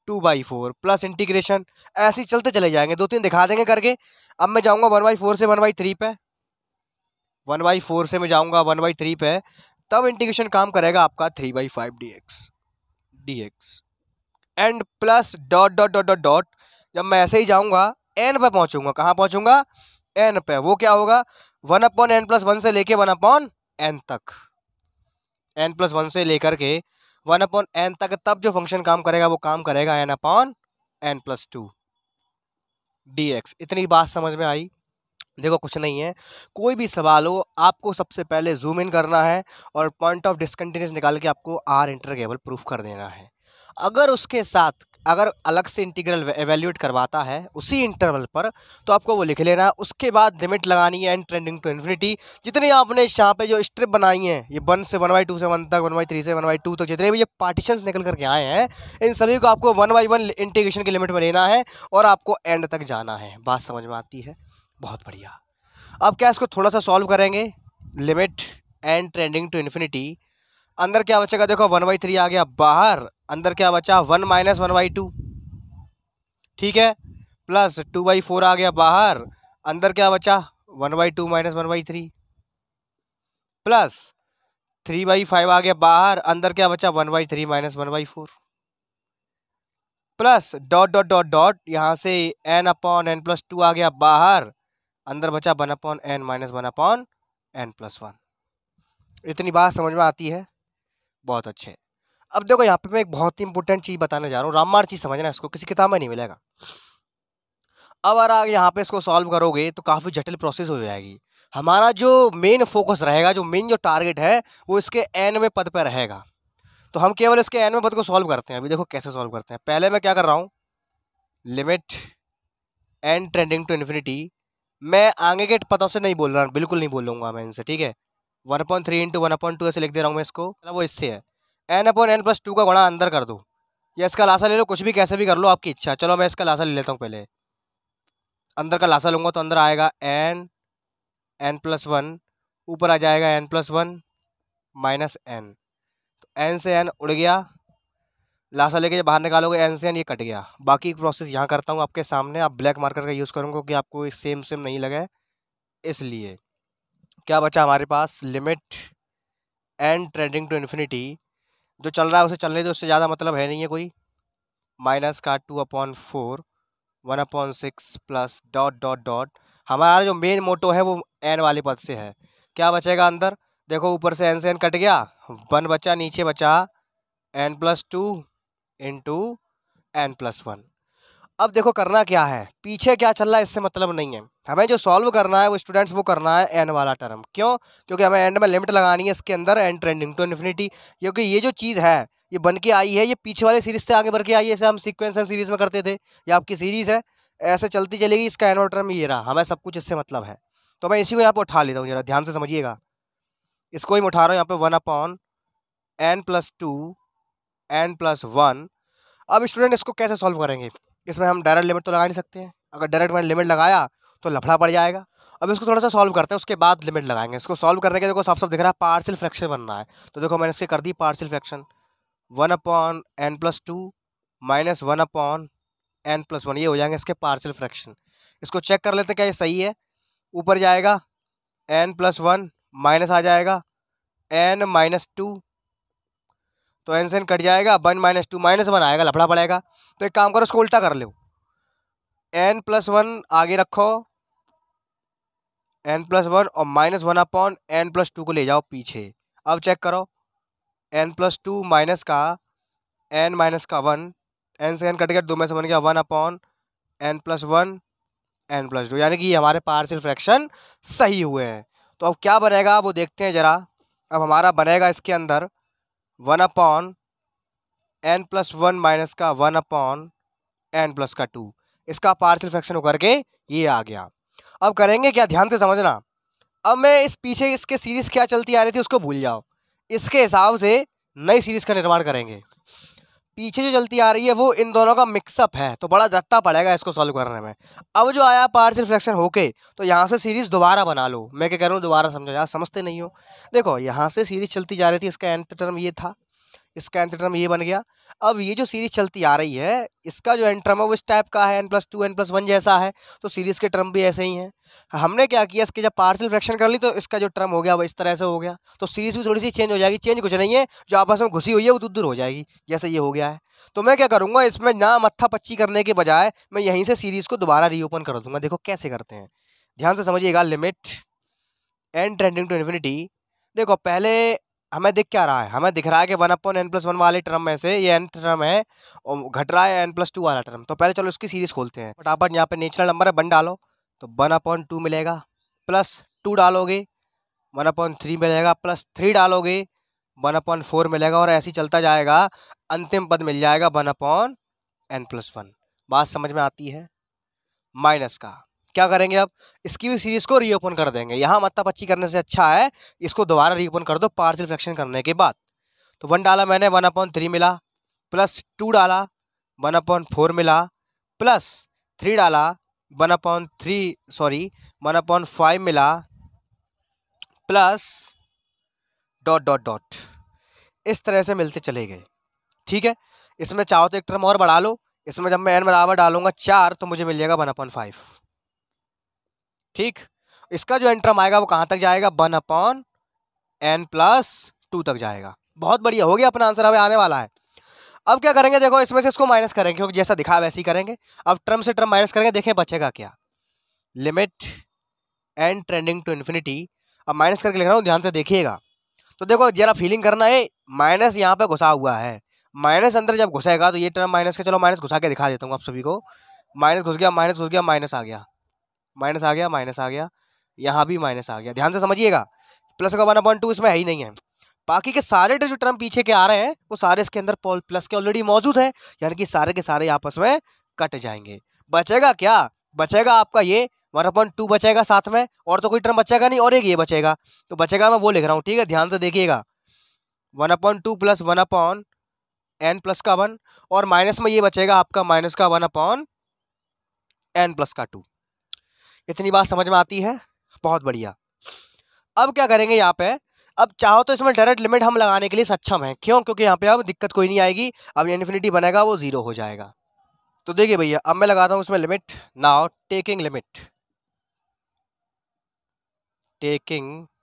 2/4 प्लस इंटीग्रेशन। ऐसे ही चलते चले जाएंगे, 2-3 दिखा देंगे करके। अब मैं जाऊंगा 1/4 से 1/3 पे, 1/4 से मैं जाऊंगा 1/3 पे, तब इंटीग्रेशन काम करेगा आपका 3/5 dx and plus dot dot dot dot dot. जब मैं ऐसे ही जाऊंगा एन पे पहुंचूंगा। कहाँ पहुंचूंगा? एन पे। वो क्या होगा? 1/n+1 से लेके 1/n तक, n+1 से लेकर के 1/n तक, तब जो फंक्शन काम करेगा वो काम करेगा n/n+2 dx। इतनी बात समझ में आई? देखो कुछ नहीं है, कोई भी सवाल हो आपको सबसे पहले जूम इन करना है और पॉइंट ऑफ डिसकंटिन्यूस निकाल के आपको आर इंटीग्रेबल प्रूफ कर देना है। अगर उसके साथ अगर अलग से इंटीग्रल एवेल्यूएट करवाता है उसी इंटरवल पर, तो आपको वो लिख लेना है। उसके बाद लिमिट लगानी है एन ट्रेंडिंग टू इन्फिनिटी। जितनी आपने यहाँ पे जो स्ट्रिप बनाई है, ये 1 से 1/2 से 1 तक, 1/3 से 1/2 तक, जितने भी ये पार्टीशंस निकल करके आए हैं, इन सभी को आपको 1/1 इंटीग्रेशन की लिमिट में लेना है और आपको एंड तक जाना है। बात समझ में आती है? बहुत बढ़िया। अब क्या इसको थोड़ा सा सॉल्व करेंगे। Limit N trending to infinity, अंदर क्या बचेगा? देखो 1/3 आ गया बाहर, अंदर क्या बचा? 1 - 1/2, ठीक है, प्लस 2/4 आ गया बाहर, अंदर क्या बचा? 1/2 - 1/3, प्लस 3/5 आ गया बाहर, अंदर क्या बचा? 1/3 - 1/4, plus dot dot dot dot, यहाँ से n/n+2 आ गया बाहर, अंदर बचा 1/n - 1/n+1। इतनी बात समझ में आती है? बहुत अच्छे। अब देखो यहाँ पे मैं एक बहुत ही इंपॉर्टेंट चीज बताने जा रहा हूँ, रामबाण चीज समझना, इसको किसी किताब में नहीं मिलेगा। अब अगर आप यहाँ पे इसको सॉल्व करोगे तो काफी जटिल प्रोसेस हो जाएगी। हमारा जो मेन फोकस रहेगा, जो मेन जो टारगेट है, वो इसके एनवें पद पे रहेगा। तो हम केवल इसके एनवें पद को सॉल्व करते हैं। अभी देखो कैसे सॉल्व करते हैं। पहले मैं क्या कर रहा हूँ, limit N trending to infinity, मैं आगे के पदों से नहीं बोल रहा, बिल्कुल नहीं बोलूंगा मैं इनसे, ठीक है। 1/3 × 1/2 ऐसे लिख दे रहा हूँ मैं इसको, वो इससे है n/n+2 का गुणा अंदर कर दो, या इसका लासा ले लो, कुछ भी कैसे भी कर लो, आपकी इच्छा। चलो मैं इसका लासा ले लेता हूँ पहले। अंदर का लासा लूंगा तो अंदर आएगा n+1, ऊपर आ जाएगा n+1 माइनस n, तो n से n उड़ गया, लासा लेके बाहर निकालोगे n से n, ये कट गया। बाकी प्रोसेस यहाँ करता हूँ आपके सामने, आप ब्लैक मार्कर का यूज़ करूँगा कि आपको सेम सेम नहीं लगे, इसलिए क्या बचा हमारे पास? Limit N trending to infinity, जो चल रहा है उसे चलने दो, उससे ज़्यादा मतलब है नहीं है कोई, माइनस का 2/4 1/6 प्लस डॉट डॉट डॉट। हमारा जो मेन मोटो है वो एन वाले पद से है। क्या बचेगा अंदर? देखो ऊपर से एन कट गया, 1 बचा, नीचे बचा n+2 इंटू n+1। अब देखो करना क्या है, पीछे क्या चल रहा है इससे मतलब नहीं है, हमें जो सॉल्व करना है वो स्टूडेंट्स वो करना है एन वाला टर्म। क्यों? क्योंकि हमें एंड में लिमिट लगानी है इसके अंदर एन ट्रेंडिंग टू इन्फिनिटी, क्योंकि ये जो चीज़ है ये बन के आई है, ये पीछे वाले सीरीज से आगे बढ़ के आई है। जैसे हम सीक्वेंस एंड सीरीज में करते थे, ये आपकी सीरीज है, ऐसे चलती चलेगी, इसका एन वाला टर्म ये रहा, हमें सब कुछ इससे मतलब है। तो मैं इसी को यहाँ पर उठा लेता हूँ, जरा ध्यान से समझिएगा। इसको ही मैं उठा रहा हूँ यहाँ पे 1/n+2 n+1। अब स्टूडेंट इसको कैसे सॉल्व करेंगे? इसमें हम डायरेक्ट लिमिट तो लगा नहीं सकते हैं, अगर डायरेक्ट मैंने लिमिट लगाया तो लफड़ा पड़ जाएगा। अब इसको थोड़ा सा सॉल्व करते हैं, उसके बाद लिमिट लगाएंगे। इसको सॉल्व करने के देखो साफ साफ दिख रहा है पार्शियल फ्रैक्शन बन रहा है, तो देखो मैंने इससे कर दी partial fraction, 1/n+2 minus 1/n+1, ये हो जाएंगे इसके पार्शियल फ्रैक्शन। इसको चेक कर लेते क्या ये सही है। ऊपर जाएगा n+1 माइनस आ जाएगा n-2, तो n से n कट जाएगा, 1 - 2 -1 आएगा, लफड़ा पड़ेगा। तो एक काम करो, इसको उल्टा कर लो, n+1 आगे रखो, n+1 और -1/n+2 को ले जाओ पीछे। अब चेक करो, n+2 माइनस का n माइनस का 1, n से n कट गया, 2 में से बन गया 1/n+1 n+2, यानी कि हमारे पार्शियल फ्रैक्शन सही हुए हैं। तो अब क्या बनेगा वो देखते हैं जरा। अब हमारा बनेगा इसके अंदर 1/n+1 माइनस का 1/n+2, इसका पार्शियल फ्रैक्शन होकर के ये आ गया। अब करेंगे क्या, ध्यान से समझना। अब मैं इस पीछे इसके सीरीज क्या चलती आ रही थी उसको भूल जाओ, इसके हिसाब से नई सीरीज का निर्माण करेंगे। पीछे जो चलती आ रही है वो इन दोनों का मिक्सअप है, तो बड़ा रट्टा पड़ेगा इसको सॉल्व करने में। अब जो आया पार्शियल फ्रैक्शन होके, तो यहाँ से सीरीज दोबारा बना लो। मैं क्या कह रहा हूँ, दोबारा समझो यार, समझते नहीं हो। देखो यहाँ से सीरीज चलती जा रही थी, इसका nth टर्म ये था, इसका nth टर्म ये बन गया। अब ये जो सीरीज चलती आ रही है इसका जो n टर्म है वो इस टाइप का है, n+2 n+1 जैसा है, तो सीरीज के टर्म भी ऐसे ही हैं। हमने क्या किया, इसके जब पार्शियल फ्रैक्शन कर ली तो इसका जो टर्म हो गया वो इस तरह से हो गया, तो सीरीज भी थोड़ी सी चेंज हो जाएगी। चेंज कुछ नहीं है, जो आपस में घुसी हुई है वो दूर दूर हो जाएगी, जैसे ये हो गया है। तो मैं क्या करूँगा, इसमें ना मत्था पच्ची करने के बजाय मैं यहीं से सीरीज को दोबारा रीओपन कर दूंगा। देखो कैसे करते हैं, ध्यान से समझिएगा। Limit n tending to infinity, देखो पहले हमें दिख क्या रहा है, हमें दिख रहा है कि 1/n+1 वाले टर्म में से ये n टर्म है और घट रहा है n+2 वाला टर्म। तो पहले चलो इसकी सीरीज खोलते हैं फटाफट। यहाँ पे नेचुरल नंबर है, 1 डालो तो 1/2 मिलेगा, प्लस 2 डालोगे 1/3 मिलेगा, प्लस 3 डालोगे 1/4 मिलेगा, और ऐसे ही चलता जाएगा। अंतिम पद मिल जाएगा 1/n+1। बात समझ में आती है? माइनस का क्या करेंगे, अब इसकी भी सीरीज को रीओपन कर देंगे। यहाँ मत्तापच्ची करने से अच्छा है इसको दोबारा रीओपन कर दो पार्शियल फ्रैक्शन करने के बाद। तो 1 डाला मैंने 1/3 मिला, प्लस 2 डाला 1/4 मिला, प्लस 3 डाला 1/5 मिला, प्लस डॉट डॉट डॉट, इस तरह से मिलते चले गए। ठीक है, इसमें चाहो तो एक टर्म और बढ़ा लो। इसमें जब मैं n बराबर डालूंगा 4 तो मुझे मिल जाएगा 1/5। ठीक, इसका जो n टर्म आएगा वो कहाँ तक जाएगा, 1/n+2 तक जाएगा। बहुत बढ़िया, हो गया अपना आंसर, हमें आने वाला है। अब क्या करेंगे, देखो इसमें से इसको माइनस करेंगे, क्योंकि जैसा दिखा वैसे ही करेंगे। अब टर्म से टर्म माइनस करेंगे, देखें बचेगा क्या। Limit n tending to infinity, अब माइनस करके लिख रहा हूँ, ध्यान से देखिएगा। तो देखो जरा फीलिंग करना है, माइनस यहाँ पे घुसा हुआ है, माइनस अंदर जब घुसेगा तो ये टर्म माइनस का, चलो माइनस घुसा के दिखा देता हूँ आप सभी को। माइनस घुस गया, माइनस घुस गया, माइनस आ गया, माइनस आ गया, माइनस आ गया, यहाँ भी माइनस आ गया। ध्यान से समझिएगा, प्लस का 1/2 इसमें है ही नहीं है। बाकी के सारे जो टर्म पीछे के आ रहे हैं वो सारे इसके अंदर प्लस के ऑलरेडी मौजूद है, यानी कि सारे के सारे आपस में कट जाएंगे। बचेगा क्या, बचेगा आपका ये 1/2 बचेगा साथ में, और तो कोई टर्म बचेगा नहीं, और एक ये बचेगा। तो बचेगा, मैं वो लिख रहा हूँ, ठीक है, ध्यान से देखिएगा। 1/2 प्लस 1/n+1, और माइनस में ये बचेगा आपका माइनस का 1/n+2। इतनी बात समझ में आती है? बहुत बढ़िया। अब क्या करेंगे यहाँ पे, अब चाहो तो इसमें डायरेक्ट लिमिट हम लगाने के लिए सक्षम हैं। क्यों? क्योंकि यहाँ पे अब दिक्कत कोई नहीं आएगी, अब इन्फिनिटी बनेगा वो 0 हो जाएगा। तो देखिए भैया, अब मैं लगाता हूँ इसमें लिमिट। नाउ टेकिंग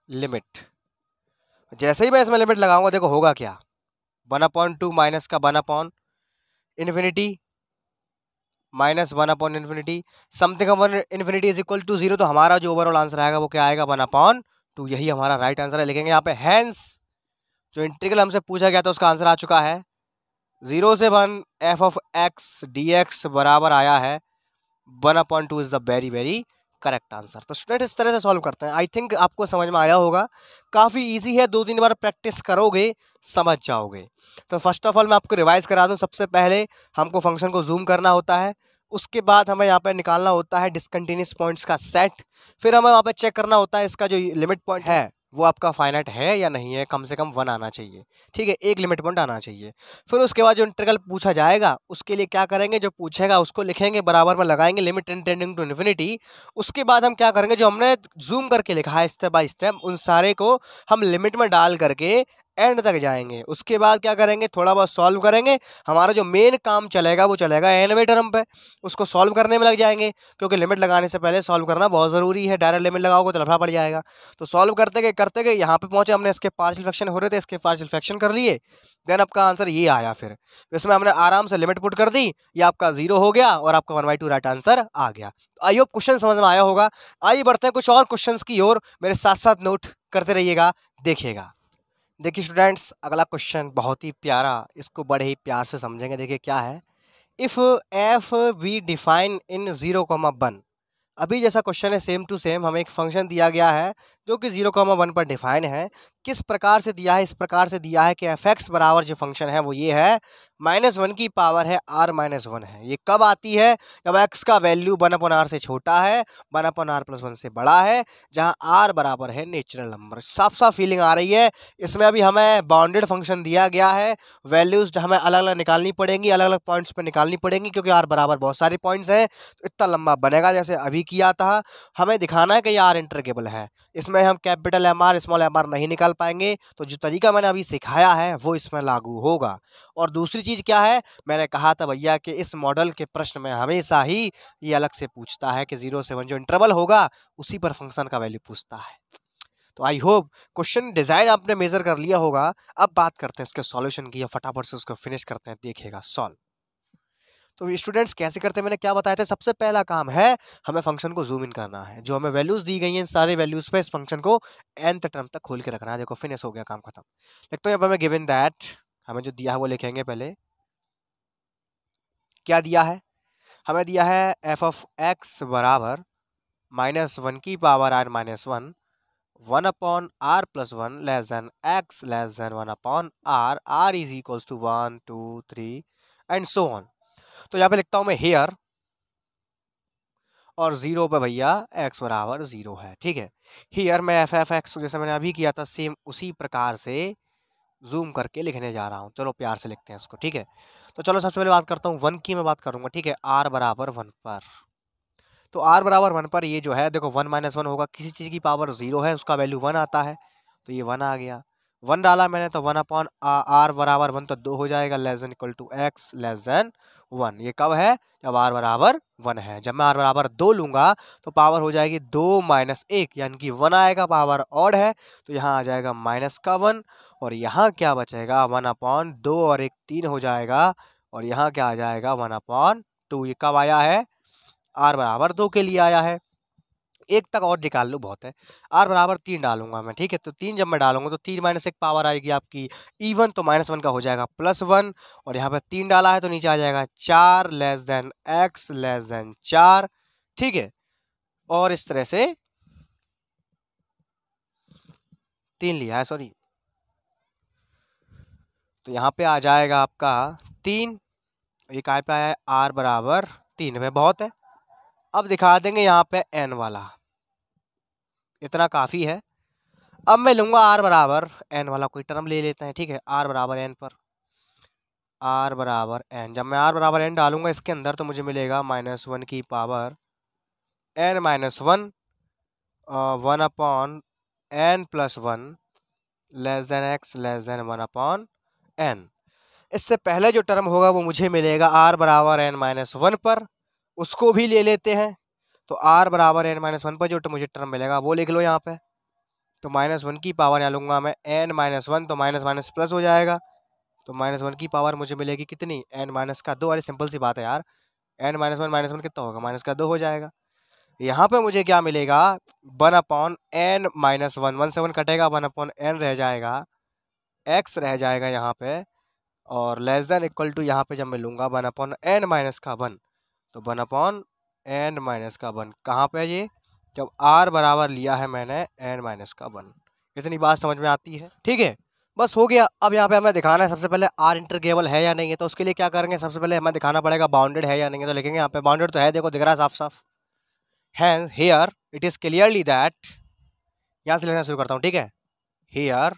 लिमिट, जैसे ही मैं इसमें लिमिट लगाऊंगा देखो होगा क्या, 1/2 माइनस का 1/इन्फिनिटी माइनस 1/इन्फिनिटी, something of infinity is equal to 0। तो हमारा जो ओवरऑल आंसर आएगा वो क्या आएगा, 1/2। यही हमारा राइट आंसर है। लिखेंगे यहाँ पे हैंस जो इंटीग्रल हमसे पूछा गया था उसका आंसर आ चुका है। 0 से 1 f(x) dx बराबर आया है 1/2 is the very very correct answer. तो स्टूडेंट इस तरह से सॉल्व करते हैं। आई थिंक आपको समझ में आया होगा, काफ़ी इजी है, 2-3 बार प्रैक्टिस करोगे समझ जाओगे। तो फर्स्ट ऑफ ऑल मैं आपको रिवाइज करा दूं। सबसे पहले हमको फंक्शन को जूम करना होता है, उसके बाद हमें यहाँ पर निकालना होता है डिसकंटिन्यूस पॉइंट्स का सेट, फिर हमें वहाँ पर चेक करना होता है इसका जो लिमिट पॉइंट है वो आपका फाइनाइट है या नहीं है, कम से कम 1 आना चाहिए। ठीक है, एक लिमिट पॉइंट आना चाहिए। फिर उसके बाद जो इंटीग्रल पूछा जाएगा उसके लिए क्या करेंगे, जो पूछेगा उसको लिखेंगे, बराबर में लगाएंगे limit n tending to infinity. उसके बाद हम क्या करेंगे, जो हमने जूम करके लिखा है स्टेप बाय स्टेप, उन सारे को हम लिमिट में डाल करके एंड तक जाएंगे। उसके बाद क्या करेंगे, थोड़ा बहुत सॉल्व करेंगे। हमारा जो मेन काम चलेगा वो चलेगा nवें टर्म पे, उसको सॉल्व करने में लग जाएंगे, क्योंकि लिमिट लगाने से पहले सॉल्व करना बहुत ज़रूरी है। डायरेक्ट लिमिट लगाओगे तो लफड़ा पड़ जाएगा। तो सॉल्व करते गए यहाँ पे पहुँचे, हमने इसके पार्शियल फ्रैक्शन हो रहे थे, इसके पार्शियल फ्रैक्शन कर लिए, देन आपका आंसर ये आया। फिर इसमें हमने आराम से लिमिट पुट कर दी, ये आपका 0 हो गया और आपका 1/2 राइट आंसर आ गया। तो आई होप क्वेश्चन समझ में आया होगा। आइए बढ़ते हैं कुछ और क्वेश्चन की ओर, मेरे साथ साथ नोट करते रहिएगा, देखिएगा। देखिए स्टूडेंट्स, अगला क्वेश्चन बहुत ही प्यारा, इसको बड़े ही प्यार से समझेंगे। देखिए क्या है, if f we define in 0,1। अभी जैसा क्वेश्चन है सेम टू सेम, हमें एक फंक्शन दिया गया है जो कि 0,1 पर डिफाइन है। किस प्रकार से दिया है, इस प्रकार से दिया है कि f(x) बराबर जो फंक्शन है वो ये है -1 की पावर है r-1 है। ये कब आती है? जब x का वैल्यू 1/r से छोटा है, 1/r+1 से बड़ा है, जहाँ r बराबर है नेचुरल नंबर। साफ साफ फीलिंग आ रही है। इसमें अभी हमें बाउंडेड फंक्शन दिया गया है, वैल्यूज हमें अलग अलग निकालनी पड़ेंगी, अलग अलग पॉइंट्स पे निकालनी पड़ेंगी, क्योंकि r बराबर बहुत सारे पॉइंट्स हैं, तो इतना लंबा बनेगा जैसे अभी किया था। हमें दिखाना है कि r इंटरगेबल है। इसमें हम कैपिटल MR स्मॉल MR नहीं निकाल पाएंगे, तो जो तरीका मैंने अभी सिखाया है वो इसमें लागू होगा। और दूसरी चीज़ क्या है, मैंने कहा था भैया कि इस मॉडल के प्रश्न में हमेशा ही ये अलग से पूछता है कि 0 से 1 जो इंटरवल होगा उसी पर फंक्शन का वैल्यू पूछता है। तो आई होप क्वेश्चन डिज़ाइन आपने मेजर कर लिया होगा। अब बात करते हैं इसके सॉल्यूशन की, या फटाफट से उसको फिनिश करते हैं, देखिएगा सॉल्व। तो स्टूडेंट्स कैसे करते हैं मैंने क्या बताया था। सबसे पहला काम है हमें फंक्शन को जूम इन करना है। जो हमें वैल्यूज दी गई हैं सारे वैल्यूज पे इस फंक्शन को nth टर्म तक खोल के रखना है। देखो फिनिश हो गया, काम खत्म। लिखते हैं हमें गिवन दैट, हमें जो दिया है वो लिखेंगे पहले। क्या दिया है? हमें दिया है f(x) बराबर -1 की power r-1, 1/r+1 less than x less than 1/r, r is equals to 1 2 3 and so on. तो यहाँ पे लिखता हूँ मैं हेयर, और 0 पे भैया x बराबर 0 है। ठीक है, हियर मैं f(x) जैसे मैंने अभी किया था सेम उसी प्रकार से जूम करके लिखने जा रहा हूँ। चलो प्यार से लिखते हैं इसको। ठीक है, तो चलो सबसे पहले बात करता हूँ 1 की, मैं बात करूँगा। ठीक है, r बराबर 1 पर, तो r बराबर 1 पर ये जो है देखो 1 - 1 होगा, किसी चीज़ की पावर 0 है उसका वैल्यू 1 आता है, तो ये 1 आ गया। 1 डाला मैंने तो 1/r बराबर 1 तो 2 हो जाएगा, less than equal to x less than 1। ये कब है? जब r बराबर 1 है। जब मैं r बराबर 2 लूँगा तो पावर हो जाएगी 2 - 1, यानी कि 1 आएगा, पावर ऑड है, तो यहाँ आ जाएगा माइनस का 1, और यहाँ क्या बचेगा 1/2 और 1 3 हो जाएगा, और यहाँ क्या आ जाएगा 1/2। ये कब आया है? r बराबर 2 के लिए आया है। एक तक और निकाल लो, बहुत है। r बराबर 3 डालूंगा मैं। ठीक है, तो 3 जब मैं डालूंगा तो 3 - 1 पावर आएगी आपकी इवन, तो -1 का हो जाएगा +1, और यहाँ पे 3 डाला है तो नीचे आ जाएगा 4 less than x less then 4। ठीक है, और इस तरह से 3 लिया है, सॉरी, तो यहाँ पे आ जाएगा आपका 3। ये काय पे आया है? r बराबर 3 में, बहुत है। अब दिखा देंगे यहाँ पे n वाला, इतना काफ़ी है। अब मैं लूंगा r बराबर n वाला कोई टर्म ले लेते हैं। ठीक है, r बराबर n पर, r बराबर n, जब मैं r बराबर n डालूंगा इसके अंदर तो मुझे मिलेगा -1 की power n - 1 1/n+1 less than x less then 1/n। इससे पहले जो टर्म होगा वो मुझे मिलेगा r बराबर n-1 पर, उसको भी ले लेते हैं। तो r बराबर n-1 पर जो मुझे टर्म मिलेगा वो लिख लो यहाँ पे। तो -1 की पावर यहाँ लूँगा मैं n-1, तो माइनस माइनस प्लस हो जाएगा, तो -1 की पावर मुझे मिलेगी कितनी? n-2। अरे सिंपल सी बात है यार, n-1 -1 कितना होगा? -2 हो जाएगा। यहाँ पे मुझे क्या मिलेगा? 1/n-1, 1 से 1 कटेगा, 1/n रह जाएगा, x रह जाएगा यहाँ पे, और लेस देन इक्वल टू यहाँ पे जब मैं लूँगा 1/n-1, तो 1/n-1 कहाँ पे है ये? जब r बराबर लिया है मैंने n-1। इतनी बात समझ में आती है? ठीक है, बस हो गया। अब यहाँ पे हमें दिखाना है सबसे पहले r इंटरगेबल है या नहीं है, तो उसके लिए क्या करेंगे? सबसे पहले हमें दिखाना पड़ेगा बाउंडेड है या नहीं है, तो लिखेंगे यहाँ पे बाउंडेड तो है, देखो दिख रहा है साफ साफ। Hence here it is clearly that, यहाँ से लिखना शुरू करता हूँ। ठीक है, here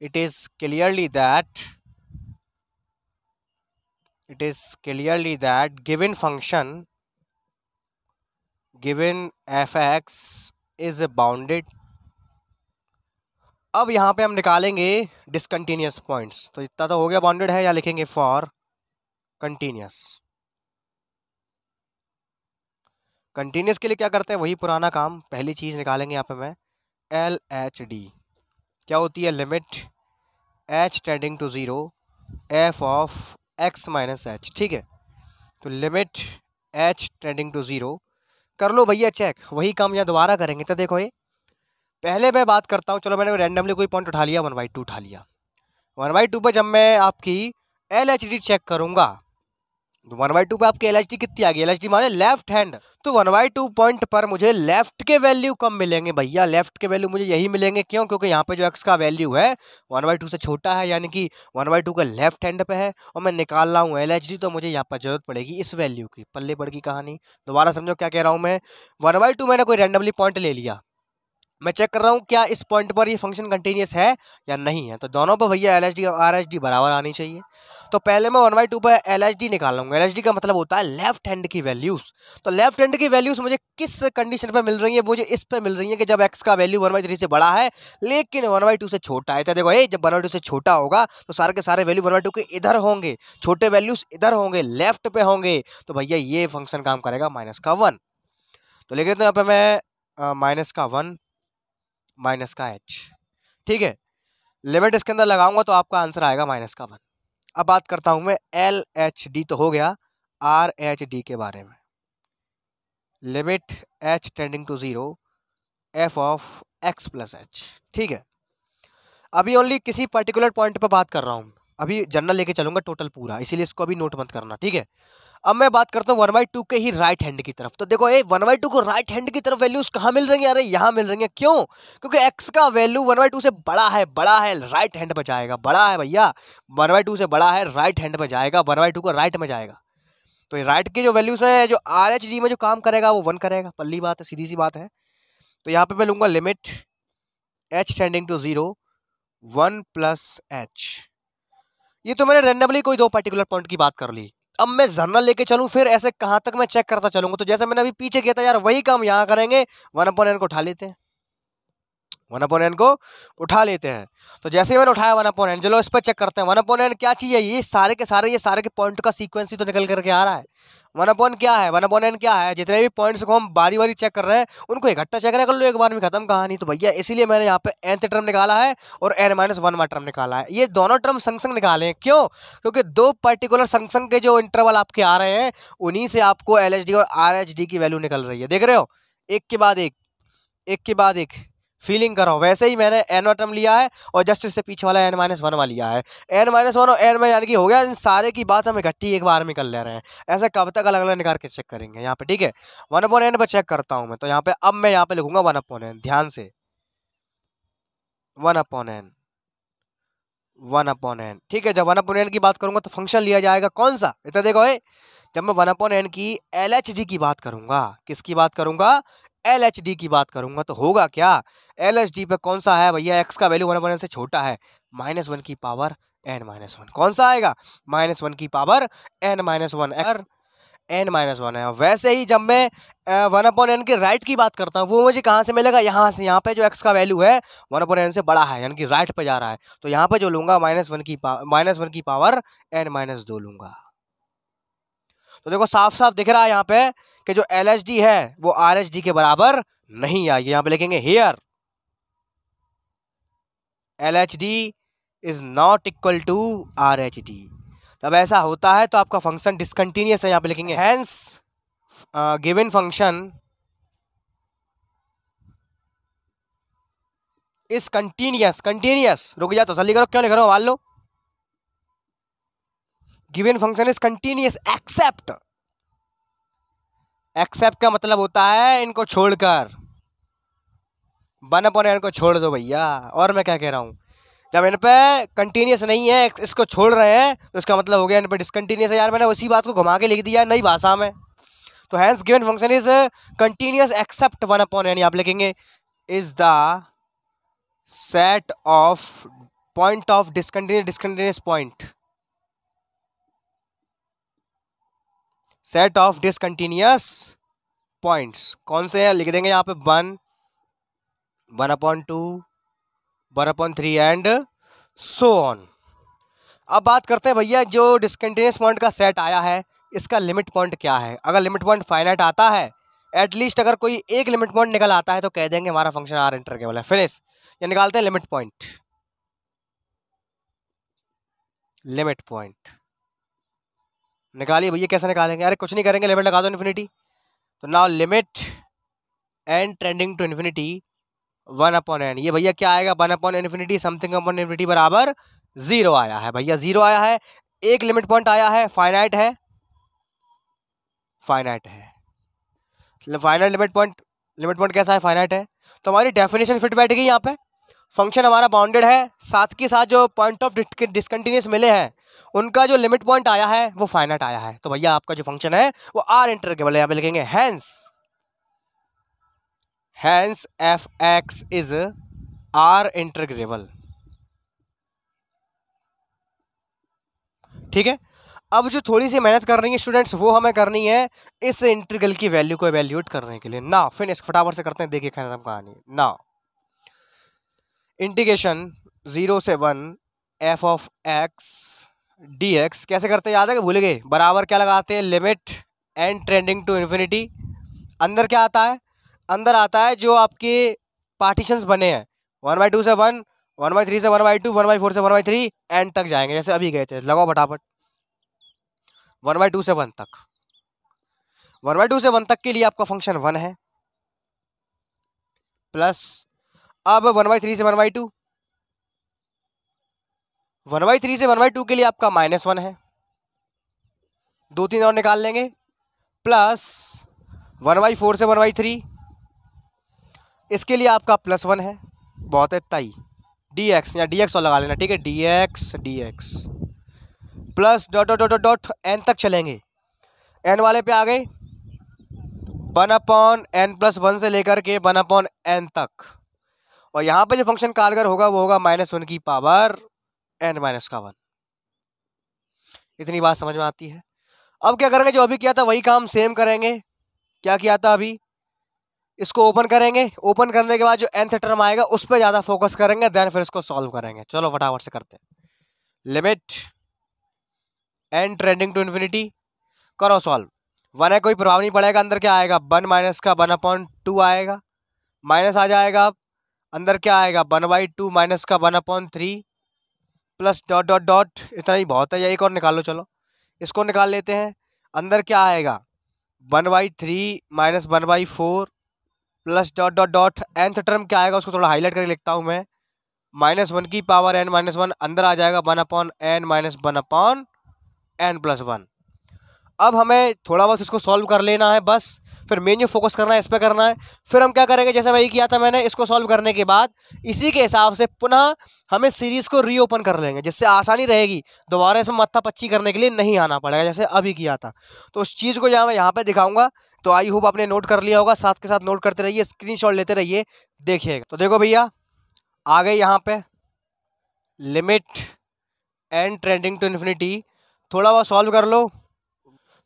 it is clearly that, given function given f(x) is bounded। अब यहाँ पे हम निकालेंगे डिसकंटिन्यूस पॉइंट्स, तो इतना तो हो गया बाउंडेड है, या लिखेंगे फॉर कंटिन्यूस। कंटिन्यूस के लिए क्या करते हैं? वही पुराना काम, पहली चीज़ निकालेंगे यहाँ पे मैं LHD। क्या होती है? Limit h tending to 0 f of x minus h। ठीक है, तो लिमिट h टेंडिंग टू 0 कर लो भैया चेक, वही काम यहाँ दोबारा करेंगे। तो देखो ये पहले मैं बात करता हूँ, चलो मैंने रैंडमली कोई पॉइंट उठा लिया, 1/2 उठा लिया। 1/2 पर जब मैं आपकी LHD चेक करूँगा, 1/2 पे आपकी LHD कितनी आ गई, LHD माने लेफ्ट हैंड, तो 1/2 पॉइंट पर मुझे लेफ्ट के वैल्यू कम मिलेंगे भैया, लेफ्ट के वैल्यू मुझे यही मिलेंगे, क्यों, क्योंकि यहाँ पे जो x का वैल्यू है 1/2 से छोटा है, यानी कि 1/2 का लेफ्ट हैंड पे है, और मैं निकाल रहा हूँ LHD, तो मुझे यहाँ पर जरूरत पड़ेगी इस वैल्यू की। पल्ले पड़ की कहानी, दोबारा समझो क्या कह रहा हूँ मैं। 1/2 मैंने कोई रैंडमली पॉइंट ले लिया, मैं चेक कर रहा हूँ क्या इस पॉइंट पर ये फंक्शन कंटिन्यूस है या नहीं है, तो दोनों पर भैया LHD और RHD बराबर आनी चाहिए। तो पहले मैं 1/2 पर LHD निकाल लूँगा, LHD का मतलब होता है लेफ्ट हैंड की वैल्यूज़, तो लेफ्ट हैंड की वैल्यूज़ मुझे किस कंडीशन पर मिल रही है, मुझे इस पर मिल रही है कि जब x का वैल्यू 1/3 से बड़ा है लेकिन 1/2 से छोटा है। तो देखो जब 1/2 से छोटा होगा तो सारे के सारे वैल्यू 1/2 के इधर होंगे, छोटे वैल्यूज इधर होंगे, लेफ्ट पे होंगे, तो भैया ये फंक्शन काम करेगा -1। तो लिख लेते हैं यहाँ पे मैं -1 माइनस का h, ठीक है, लिमिट इसके अंदर लगाऊंगा तो आपका आंसर आएगा -1। अब बात करता हूं मैं LHD, तो हो गया RHD के बारे में, limit h tending to 0 f of x plus h, ठीक है। अभी ओनली किसी पर्टिकुलर पॉइंट पर बात कर रहा हूं, अभी जनरल लेके चलूंगा टोटल पूरा, इसीलिए इसको अभी नोट मत करना, ठीक है। अब मैं बात करता हूँ 1/2 के ही राइट हैंड की तरफ, तो देखो 1/2 को राइट हैंड की तरफ वैल्यूज कहाँ मिल रही है, अरे यहाँ मिल रही है, क्यों, क्योंकि x का वैल्यू 1/2 से बड़ा है राइट हैंड पे जाएगा, बड़ा है भैया, 1/2 से बड़ा है राइट हैंड पे जाएगा, 1/2 को राइट में जाएगा, तो ये राइट की जो वैल्यूज है जो RHD में जो काम करेगा वो 1 करेगा, पल्ली बात है, सीधी सी बात है। तो यहाँ पे मैं लूंगा limit h tending to 0 1 plus h, ये तो मैंने रेंडमली कोई दो पर्टिकुलर पॉइंट की बात कर ली। अब मैं जनरल लेके चलूं, फिर ऐसे कहां तक मैं चेक करता चलूंगा, तो जैसे मैंने अभी पीछे किया था यार वही काम यहां करेंगे, 1/n को उठा लेते हैं, 1/n को उठा लेते हैं। तो जैसे ही मैंने उठाया 1/n, चलो इस पर चेक करते हैं 1/n क्या चीज है, ये सारे के पॉइंट का सीक्वेंस ही तो निकल करके आ रहा है। 1/n क्या है, 1/n क्या है, जितने भी पॉइंट्स को हम बारी बारी चेक कर रहे हैं उनको इकट्ठा चेक कर लो, एक बार में खत्म कहानी। तो भैया इसीलिए मैंने यहाँ पे nth टर्म निकाला है और n-1 टर्म निकाला है, ये दोनों टर्म संग संग निकाले हैं, क्यों, क्योंकि दो पर्टिकुलर संग संग के जो इंटरवल आपके आ रहे हैं उन्हीं से आपको LHD और RHD की वैल्यू निकल रही है, देख रहे हो, एक के बाद एक, एक के बाद एक, फीलिंग करो। वैसे ही मैंने n टर्म लिया है और जस्ट इससे पीछे वाला n-1 लिया है, n-1 और n में यानी कि हो गया, इन सारे की बात हम इकट्ठी एक बार में कर ले रहे हैं, ऐसे कब तक अलग अलग निकाल के चेक करेंगे यहाँ पे, ठीक है। 1/n पे चेक करता हूँ मैं, तो यहाँ पे अब मैं यहाँ पे लिखूंगा 1/n, ध्यान से 1/n, 1/n, ठीक है। जब 1/n की बात करूंगा तो फंक्शन लिया जाएगा कौन सा, इतना देखो जब मैं 1/n की LHD की बात करूंगा, किसकी बात करूंगा, LHD की बात करूंगा, तो होगा क्या, LHD पे कौन सा है भैया, x का वैल्यू 1/n से छोटा है, -1 की पावर n-1, कौन सा आएगा, -1 की पावर n-1, x n-1 है। वैसे ही जब मैं 1/n के राइट की बात करता हूँ वो मुझे कहाँ से मिलेगा, यहाँ से, यहाँ पे जो x का वैल्यू है 1/n से बड़ा है यानी कि राइट पे जा रहा है, तो यहाँ पे जो लूंगा -1 की पावर n-2 लूंगा। तो देखो साफ साफ दिख रहा है यहाँ पे कि जो LHD है वो RHD के बराबर नहीं आएगी, यहाँ पे लिखेंगे here LHD is not equal to RHD। तब ऐसा होता है तो आपका फंक्शन डिसकंटिन्यूअस है, यहाँ पे लिखेंगे hence given function is continuous, continuous, रुक जा तसल्ली करो, क्यों लिख रहा हूँ, मान लो given function is continuous except, except का मतलब होता है इनको छोड़कर, 1/n को छोड़ दो भैया, और मैं क्या कह रहा हूँ, जब इन पे कंटिन्यूअस नहीं है इसको छोड़ रहे हैं तो इसका मतलब हो गया इन पे डिसकंटिन्यूअस है, यार मैंने उसी बात को घुमा के लिख दिया नई भाषा में। तो hence given function is continuous except 1/n, आप लिखेंगे is the set of point of discontinuous point, set of discontinuous points कौन से हैं, लिख देंगे यहाँ पे 1, 1/2, 1/3 एंड सो ऑन। अब बात करते हैं भैया जो डिसकंटिन्यूअस पॉइंट का सेट आया है इसका लिमिट पॉइंट क्या है। अगर लिमिट पॉइंट फाइनाइट आता है, एटलीस्ट अगर कोई एक लिमिट पॉइंट निकल आता है तो कह देंगे हमारा फंक्शन आर इंटरवल है, फिनिश। ये निकालते हैं लिमिट पॉइंट, लिमिट पॉइंट निकालिए भैया, कैसे निकालेंगे, अरे कुछ नहीं करेंगे, लिमिट लगा दो इन्फिनिटी। तो now limit n tending to infinity 1/n, ये भैया क्या आएगा, 1/∞ समथिंग अपॉन इन्फिनिटी बराबर 0 आया है भैया, 0 आया है। एक लिमिट पॉइंट आया है, फाइनाइट है, फाइनाइट है। फाइनाइट लिमिट पॉइंट कैसा है? फाइनाइट है। तो हमारी डेफिनेशन फिट बैठ गई यहाँ पे। फंक्शन हमारा बाउंडेड है, साथ के साथ जो पॉइंट ऑफ डिसकंटिन्यूस मिले हैं उनका जो लिमिट पॉइंट आया है वो फाइनाइट आया है। तो भैया आपका जो फंक्शन है वो आर इंटीग्रेबल है। यहाँ पे लिखेंगे hence f x is R integrable. ठीक है। अब जो थोड़ी सी मेहनत कर रही है स्टूडेंट्स वो हमें करनी है इस इंटीग्रल की वैल्यू को एवेल्यूएट करने के लिए। ना फिनिश, फटाफट से करते हैं, देखिए खत्म कहानी। ना इंटीग्रेशन 0 से 1 F of x d x कैसे करते हैं याद है कि भूल गए? बराबर क्या लगाते हैं? Limit and trending to infinity. अंदर क्या आता है? अंदर आता है जो आपके पार्टीशंस बने हैं 1/2 से 1, 1/3 से 1/2, 1/4 से 1/3 एंड तक जाएंगे जैसे अभी गए थे। लगाओ फटाफट 1/2 से 1 तक। 1/2 से 1 तक के लिए आपका फंक्शन 1 है, प्लस अब 1/3 से 1/2, 1/3 से 1/2 के लिए आपका -1 है, 2-3 और निकाल लेंगे, प्लस 1/4 से 1/3 इसके लिए आपका +1 है। बहुत है तई dx, या dx और लगा लेना, ठीक है, dx plus dot dot dot dot n तक चलेंगे। एन वाले पे आ गए 1/n+1 से लेकर के 1/n तक। और यहाँ पे जो फंक्शन कारगर होगा वो होगा -1 की पावर n-1। इतनी बात समझ में आती है। अब क्या करेंगे? जो अभी किया था वही काम सेम करेंगे। क्या किया था अभी? इसको ओपन करेंगे, ओपन करने के बाद जो nth टर्म आएगा उस पर ज़्यादा फोकस करेंगे, देन फिर इसको सॉल्व करेंगे। चलो फटाफट से करते हैं। Limit n trending to infinity, करो सॉल्व। 1 है, कोई प्रभाव नहीं पड़ेगा। अंदर क्या आएगा? 1 माइनस का 1/2 आएगा, माइनस आ जाएगा। अब अंदर क्या आएगा? 1/2 माइनस का 1/3 प्लस डॉट डॉट डॉट, इतना ही बहुत है, या एक और निकाल लो। चलो इसको निकाल लेते हैं। अंदर क्या आएगा? 1/3 minus 1/4 plus dot dot dot nth term क्या आएगा उसको थोड़ा हाईलाइट करके लिखता हूँ मैं, -1 की पावर n-1 अंदर आ जाएगा 1/n-1/n+1। अब हमें थोड़ा बहुत इसको सॉल्व कर लेना है बस, फिर मेन जो फोकस करना है इस पर करना है। फिर हम क्या करेंगे? जैसे वही किया था मैंने, इसको सॉल्व करने के बाद इसी के हिसाब से पुनः हमें सीरीज़ को रीओपन कर लेंगे, जिससे आसानी रहेगी, दोबारा इसमें मत्था पच्ची करने के लिए नहीं आना पड़ेगा जैसे अभी किया था। तो उस चीज़ को जहाँ मैं यहाँ पर दिखाऊँगा, तो आई होप आपने नोट कर लिया होगा। साथ के साथ नोट करते रहिए, स्क्रीनशॉट लेते रहिए, देखिएगा। तो देखो भैया आ गई यहाँ पे limit n trending to infinity, थोड़ा बहुत सॉल्व कर लो।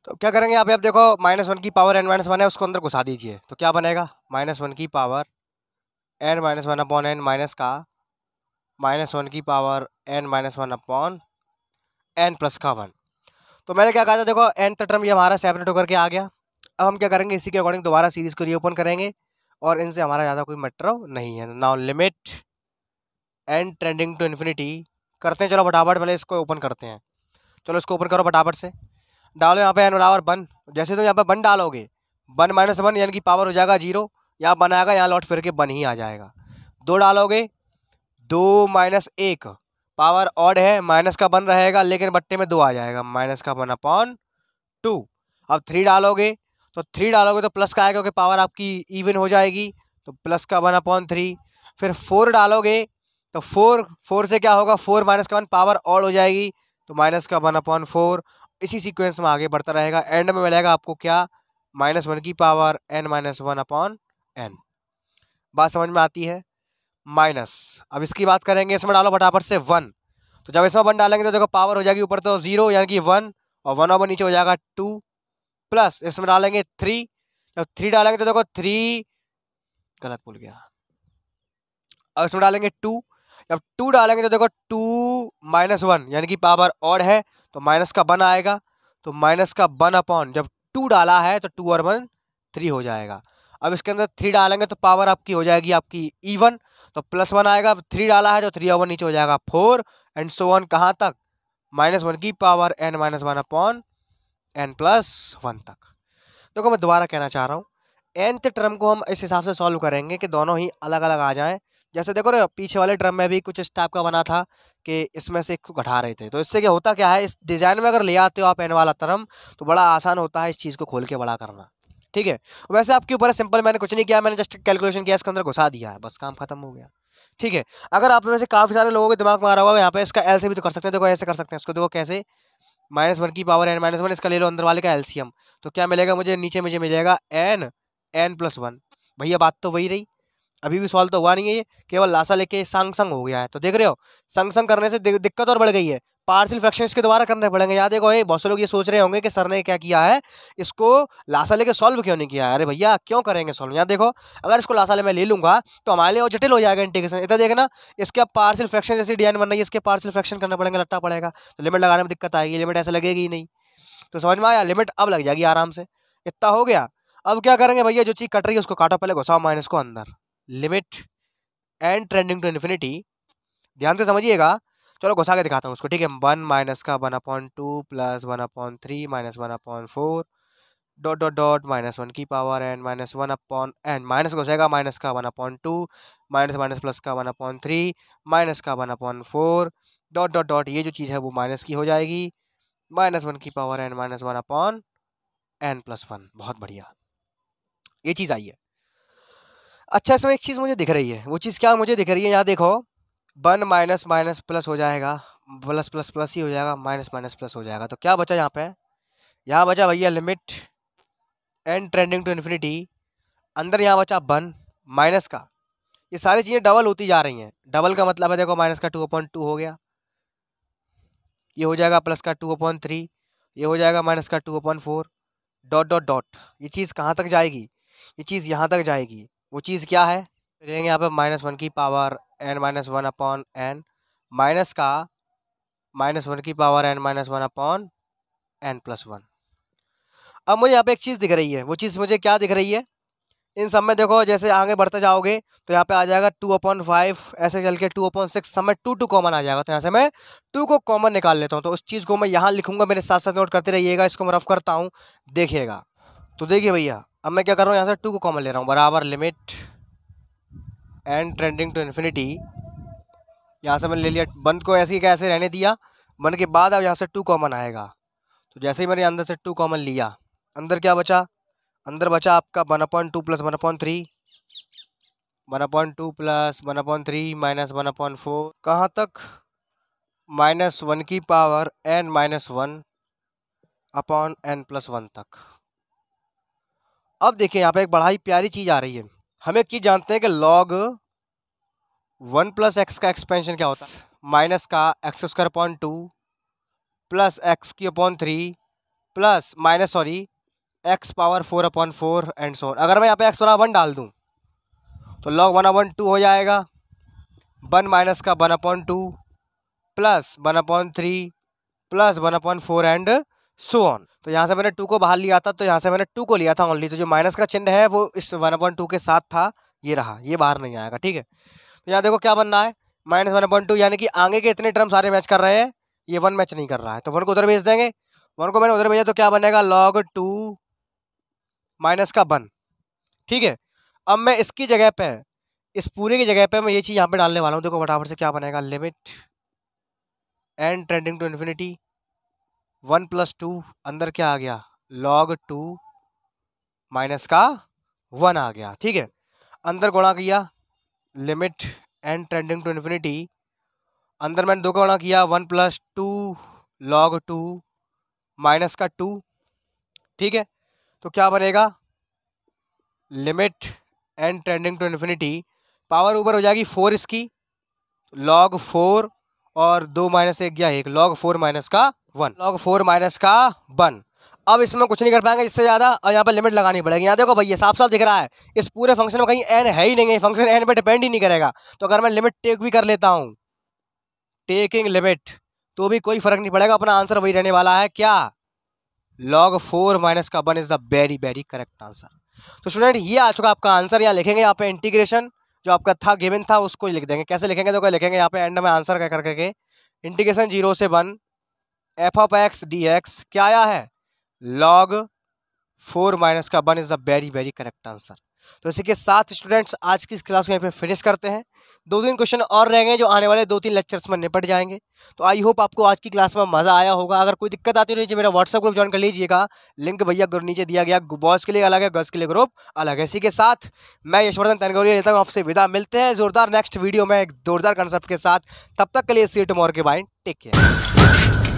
तो क्या करेंगे यहाँ पे? आप देखो -1 की पावर n-1 है, उसको अंदर घुसा दीजिए, तो क्या बनेगा? -1 की पावर n-1/n माइनस का -1 की पावर n-1/n+1। तो मैंने क्या कहा था? देखो nth टर्म ये हमारा सेपरेट होकर के आ गया। अब हम क्या करेंगे? इसी के अकॉर्डिंग दोबारा सीरीज को रीओपन करेंगे, और इनसे हमारा ज़्यादा कोई मतलब नहीं है। Now limit n trending to infinity करते हैं। चलो फटाफट पहले इसको ओपन करते हैं। चलो इसको ओपन करो फटाफट से, डालो यहाँ पे n=1। जैसे तो यहाँ पे 1 डालोगे, 1 - 1 यानी कि पावर हो जाएगा 0, यहाँ 1 आएगा, यहाँ लौट फिर के 1 ही आ जाएगा। 2 डालोगे, 2 - 1 पावर ऑड है, माइनस का 1 रहेगा, लेकिन बट्टे में 2 आ जाएगा, -1/2। अब 3 डालोगे, तो 3 डालोगे तो प्लस का आएगा क्योंकि पावर आपकी इवन हो जाएगी, तो प्लस का 1/3। फिर 4 डालोगे, तो 4 से क्या होगा? 4 - 1 पावर ऑड हो जाएगी, तो -1/4। इसी सीक्वेंस में आगे बढ़ता रहेगा। एंड में मिलेगा आपको क्या? -1 की पावर n-1/n। बात समझ में आती है? माइनस, अब इसकी बात करेंगे, इसमें डालो फटाफट से 1। तो जब इसमें 1 डालेंगे तो देखो पावर हो जाएगी ऊपर तो 0 यानी कि 1, और 1/1 नीचे हो जाएगा 2, प्लस इसमें डालेंगे 3। जब 3 डालेंगे तो देखो 3, गलत बोल गया, अब इसमें डालेंगे 2। जब 2 डालेंगे तो देखो 2 - 1 यानी कि पावर ऑड है, तो माइनस का 1 आएगा, तो माइनस का 1/, जब 2 डाला है तो 2 और 1 3 हो जाएगा। अब इसके अंदर 3 डालेंगे तो पावर आपकी हो जाएगी आपकी इवन, तो +1 आएगा। 3 डाला है तो 3 और 1 नीचे हो जाएगा 4, एंड सो ऑन, कहाँ तक? -1 की पावर n-1/n+1 तक। देखो मैं दोबारा कहना चाह रहा हूँ, nth टर्म को हम इस हिसाब से सॉल्व करेंगे कि दोनों ही अलग अलग आ जाएं। जैसे देखो रे, पीछे वाले टर्म में भी कुछ इस टाइप का बना था कि इसमें से एक को घटा रहे थे। तो इससे क्या होता क्या है, इस डिजाइन में अगर ले आते हो आप एन वाला टर्म तो बड़ा आसान होता है इस चीज़ को खोल के बड़ा करना। ठीक है, वैसे आपके ऊपर है, सिंपल, मैंने कुछ नहीं किया, मैंने जस्ट कैलकुलेशन किया, इसके अंदर घुसा दिया है, बस काम खत्म हो गया। ठीक है, अगर आप में से काफ़ी सारे लोगों के दिमाग में आ रहा होगा यहाँ पे इसका एल से भी तो कर सकते हैं। देखो ऐसे कर सकते हैं इसको, देखो कैसे, -1 की पावर n - 1, इसका ले लो अंदर वाले का एलसीएम, तो क्या मिलेगा मुझे, नीचे मुझे मिलेगा n+1। भैया बात तो वही रही, अभी भी सॉल्व तो हुआ नहीं है, ये केवल लासा लेके संग संग हो गया है। तो देख रहे हो, संग संग करने से दिक्कत और बढ़ गई है, पार्शियल फ्रैक्शन इसके दोबारा करने पड़ेंगे। याद देखो, बहुत से लोग ये सोच रहे होंगे कि सर ने क्या किया है, इसको लासा लेके सॉल्व क्यों नहीं किया है। अरे भैया क्यों करेंगे सॉल्व, यहाँ देखो, अगर इसको लासा ले मैं ले लूंगा तो हमारे लिए और जटिल हो जाएगा इंटीग्रेशन। इतना देखना, इसके अब पार्शियल फ्रैक्शन जैसे डिजाइन बन रही है, इसके पार्शियल फ्रैक्शन करना पड़ेगा, लगता पड़ेगा, तो लिमिट लगाने में दिक्कत आएगी, लिमिट ऐसे लगेगी ही नहीं। तो समझ में आया, लिमिट अब लग जाएगी आराम से। इतना हो गया, अब क्या करेंगे भैया, जो चीज़ कट रही है उसको काटो, पहले घुसाओ माइनस को अंदर, limit and trending to infinity, ध्यान से समझिएगा, चलो घुसा के दिखाता हूँ उसको। ठीक है, 1 माइनस का 1/2 plus 1/3 minus 1/4 dot dot dot -1 की power n minus 1/n, minus घुसेगा, माइनस का 1/2 माइनस माइनस प्लस का 1/3 माइनस का 1/4 डॉट डॉट डॉट, ये जो चीज़ है वो माइनस की हो जाएगी, -1 की पावर n माइनस 1/n+1। बहुत बढ़िया, ये चीज़ आई है। अच्छा, इसमें एक चीज़ मुझे दिख रही है, वो चीज़ क्या मुझे दिख रही है, यहाँ देखो, 1 माइनस माइनस प्लस हो जाएगा, प्लस प्लस प्लस ही हो जाएगा, माइनस माइनस प्लस हो जाएगा, तो क्या बचा यहाँ पे, यहाँ बचा भैया limit N trending to infinity, अंदर यहाँ बचा 1 माइनस का, ये सारी चीज़ें डबल होती जा रही हैं, डबल का मतलब है देखो, माइनस का 2/2 हो गया, ये हो जाएगा प्लस का 2/3, ये हो जाएगा माइनस का 2/4 डॉट डॉट डॉट, ये चीज़ कहाँ तक जाएगी, ये चीज़ यहाँ तक जाएगी। वो चीज़ क्या है, लेंगे यहाँ पे -1 की power n minus 1/n minus का -1 की पावर n माइनस 1/n+1। अब मुझे यहाँ पे एक चीज़ दिख रही है, वो चीज़ मुझे क्या दिख रही है, इन सब में देखो, जैसे आगे बढ़ते जाओगे तो यहाँ पे आ जाएगा 2/5, ऐसे चल के 2/6, सब में 2 कॉमन आ जाएगा, तो यहाँ से मैं 2 को कॉमन निकाल लेता हूँ। तो उस चीज़ को मैं यहाँ लिखूंगा, मेरे साथ साथ नोट करते रहिएगा, इसको मैं रफ करता हूँ, देखिएगा। तो देखिए भैया, अब मैं क्या कर रहा हूँ, यहाँ से 2 को कॉमन ले रहा हूँ, बराबर limit and trending to infinity, यहाँ से मैंने ले लिया, बंद को ऐसे ही कैसे रहने दिया, बंद के बाद अब यहाँ से 2 कॉमन आएगा, तो जैसे ही मैंने अंदर से 2 कॉमन लिया, अंदर क्या बचा, अंदर बचा आपका 1/2 प्लस 1/3, 1/2 प्लस 1/3 माइनस 1/4, कहाँ तक, -1 की पावर n माइनस 1/n+1 तक। अब देखिए यहाँ पे एक बड़ा ही प्यारी चीज़ आ रही है, हम एक चीज़ जानते हैं कि log 1 + x का एक्सपेंशन क्या होता है, माइनस का x² plus x³ plus minus x⁴/4 and so on. अगर मैं यहाँ पे x 1 डाल दूँ तो log 1/2 हो जाएगा, 1 माइनस का 1/2 plus 1/3 plus 1/4 and so on. तो यहाँ से मैंने 2 को बाहर लिया था, तो यहाँ से मैंने 2 को लिया था ओनली, तो जो माइनस का चिन्ह है वो इस 1/2 के साथ था, ये रहा, ये बाहर नहीं आएगा। ठीक है, तो यहाँ देखो क्या बनना है, -1/2, यानी कि आगे के इतने टर्म सारे मैच कर रहे हैं, ये 1 मैच नहीं कर रहा है, तो 1 को उधर भेज देंगे, 1 को मैंने उधर भेजा तो क्या बनेगा, log 2 माइनस का 1। ठीक है, अब मैं इसकी जगह पे, इस पूरे की जगह पे मैं ये चीज़ यहाँ पे डालने वाला हूँ, देखो फटाफट से क्या बनेगा, limit and trending to infinity 1 + 2, अंदर क्या आ गया, log 2 माइनस का 1 आ गया। ठीक है, अंदर गुणा किया, limit and trending to infinity, अंदर मैंने 2 का गुणा किया, 1 + 2 log 2 माइनस का 2। ठीक है, तो क्या बनेगा, limit and trending to infinity, power ऊपर हो जाएगी 4 इसकी, log 4 और 2 माइनस 1 गया 1, log 4 माइनस का 1, log 4 माइनस का 1। अब इसमें कुछ नहीं कर पाएंगे इससे ज़्यादा, और यहाँ पर लिमिट लगानी पड़ेगी। यहाँ देखो भैया साफ साफ दिख रहा है, इस पूरे फंक्शन में कहीं n है ही नहीं है, फंक्शन n पे डिपेंड ही नहीं करेगा। तो अगर मैं लिमिट टेक भी कर लेता हूँ, टेकिंग लिमिट, तो भी कोई फर्क नहीं पड़ेगा, अपना आंसर वही रहने वाला है, क्या, log 4 माइनस का 1 is the very very correct answer. तो स्टूडेंट ये आ चुका आपका आंसर, यहाँ लिखेंगे, यहाँ पे इंटीग्रेशन जो आपका था गिवन था उसको ही लिख देंगे। कैसे लिखेंगे, तो क्या लिखेंगे, यहाँ पे एंड में आंसर क्या करके, इंटीग्रेशन 0 से 1 f(x) dx क्या आया है, log 4 माइनस का 1 is the very very correct answer. तो इसी के साथ स्टूडेंट्स आज की इस क्लास को यहाँ पे फिनिश करते हैं। 2-3 क्वेश्चन और रह गए जो आने वाले 2-3 लेक्चर्स में निपट जाएंगे। तो आई होप आपको आज की क्लास में मज़ा आया होगा। अगर कोई दिक्कत आती है तो मेरा व्हाट्सएप ग्रुप ज्वाइन कर लीजिएगा। लिंक भैया नीचे दिया गया। बॉयज़ के लिए अलग है, गर्ल्स के लिए ग्रुप अलग है। इसी के साथ मैं यशवर्धन तनगौरिया लेता हूँ आपसे विदा। मिलते हैं जोरदार नेक्स्ट वीडियो में एक जोरदार कंसेप्ट के साथ। तब तक के लिए सी यू टुमारो के बाय, टेक केयर।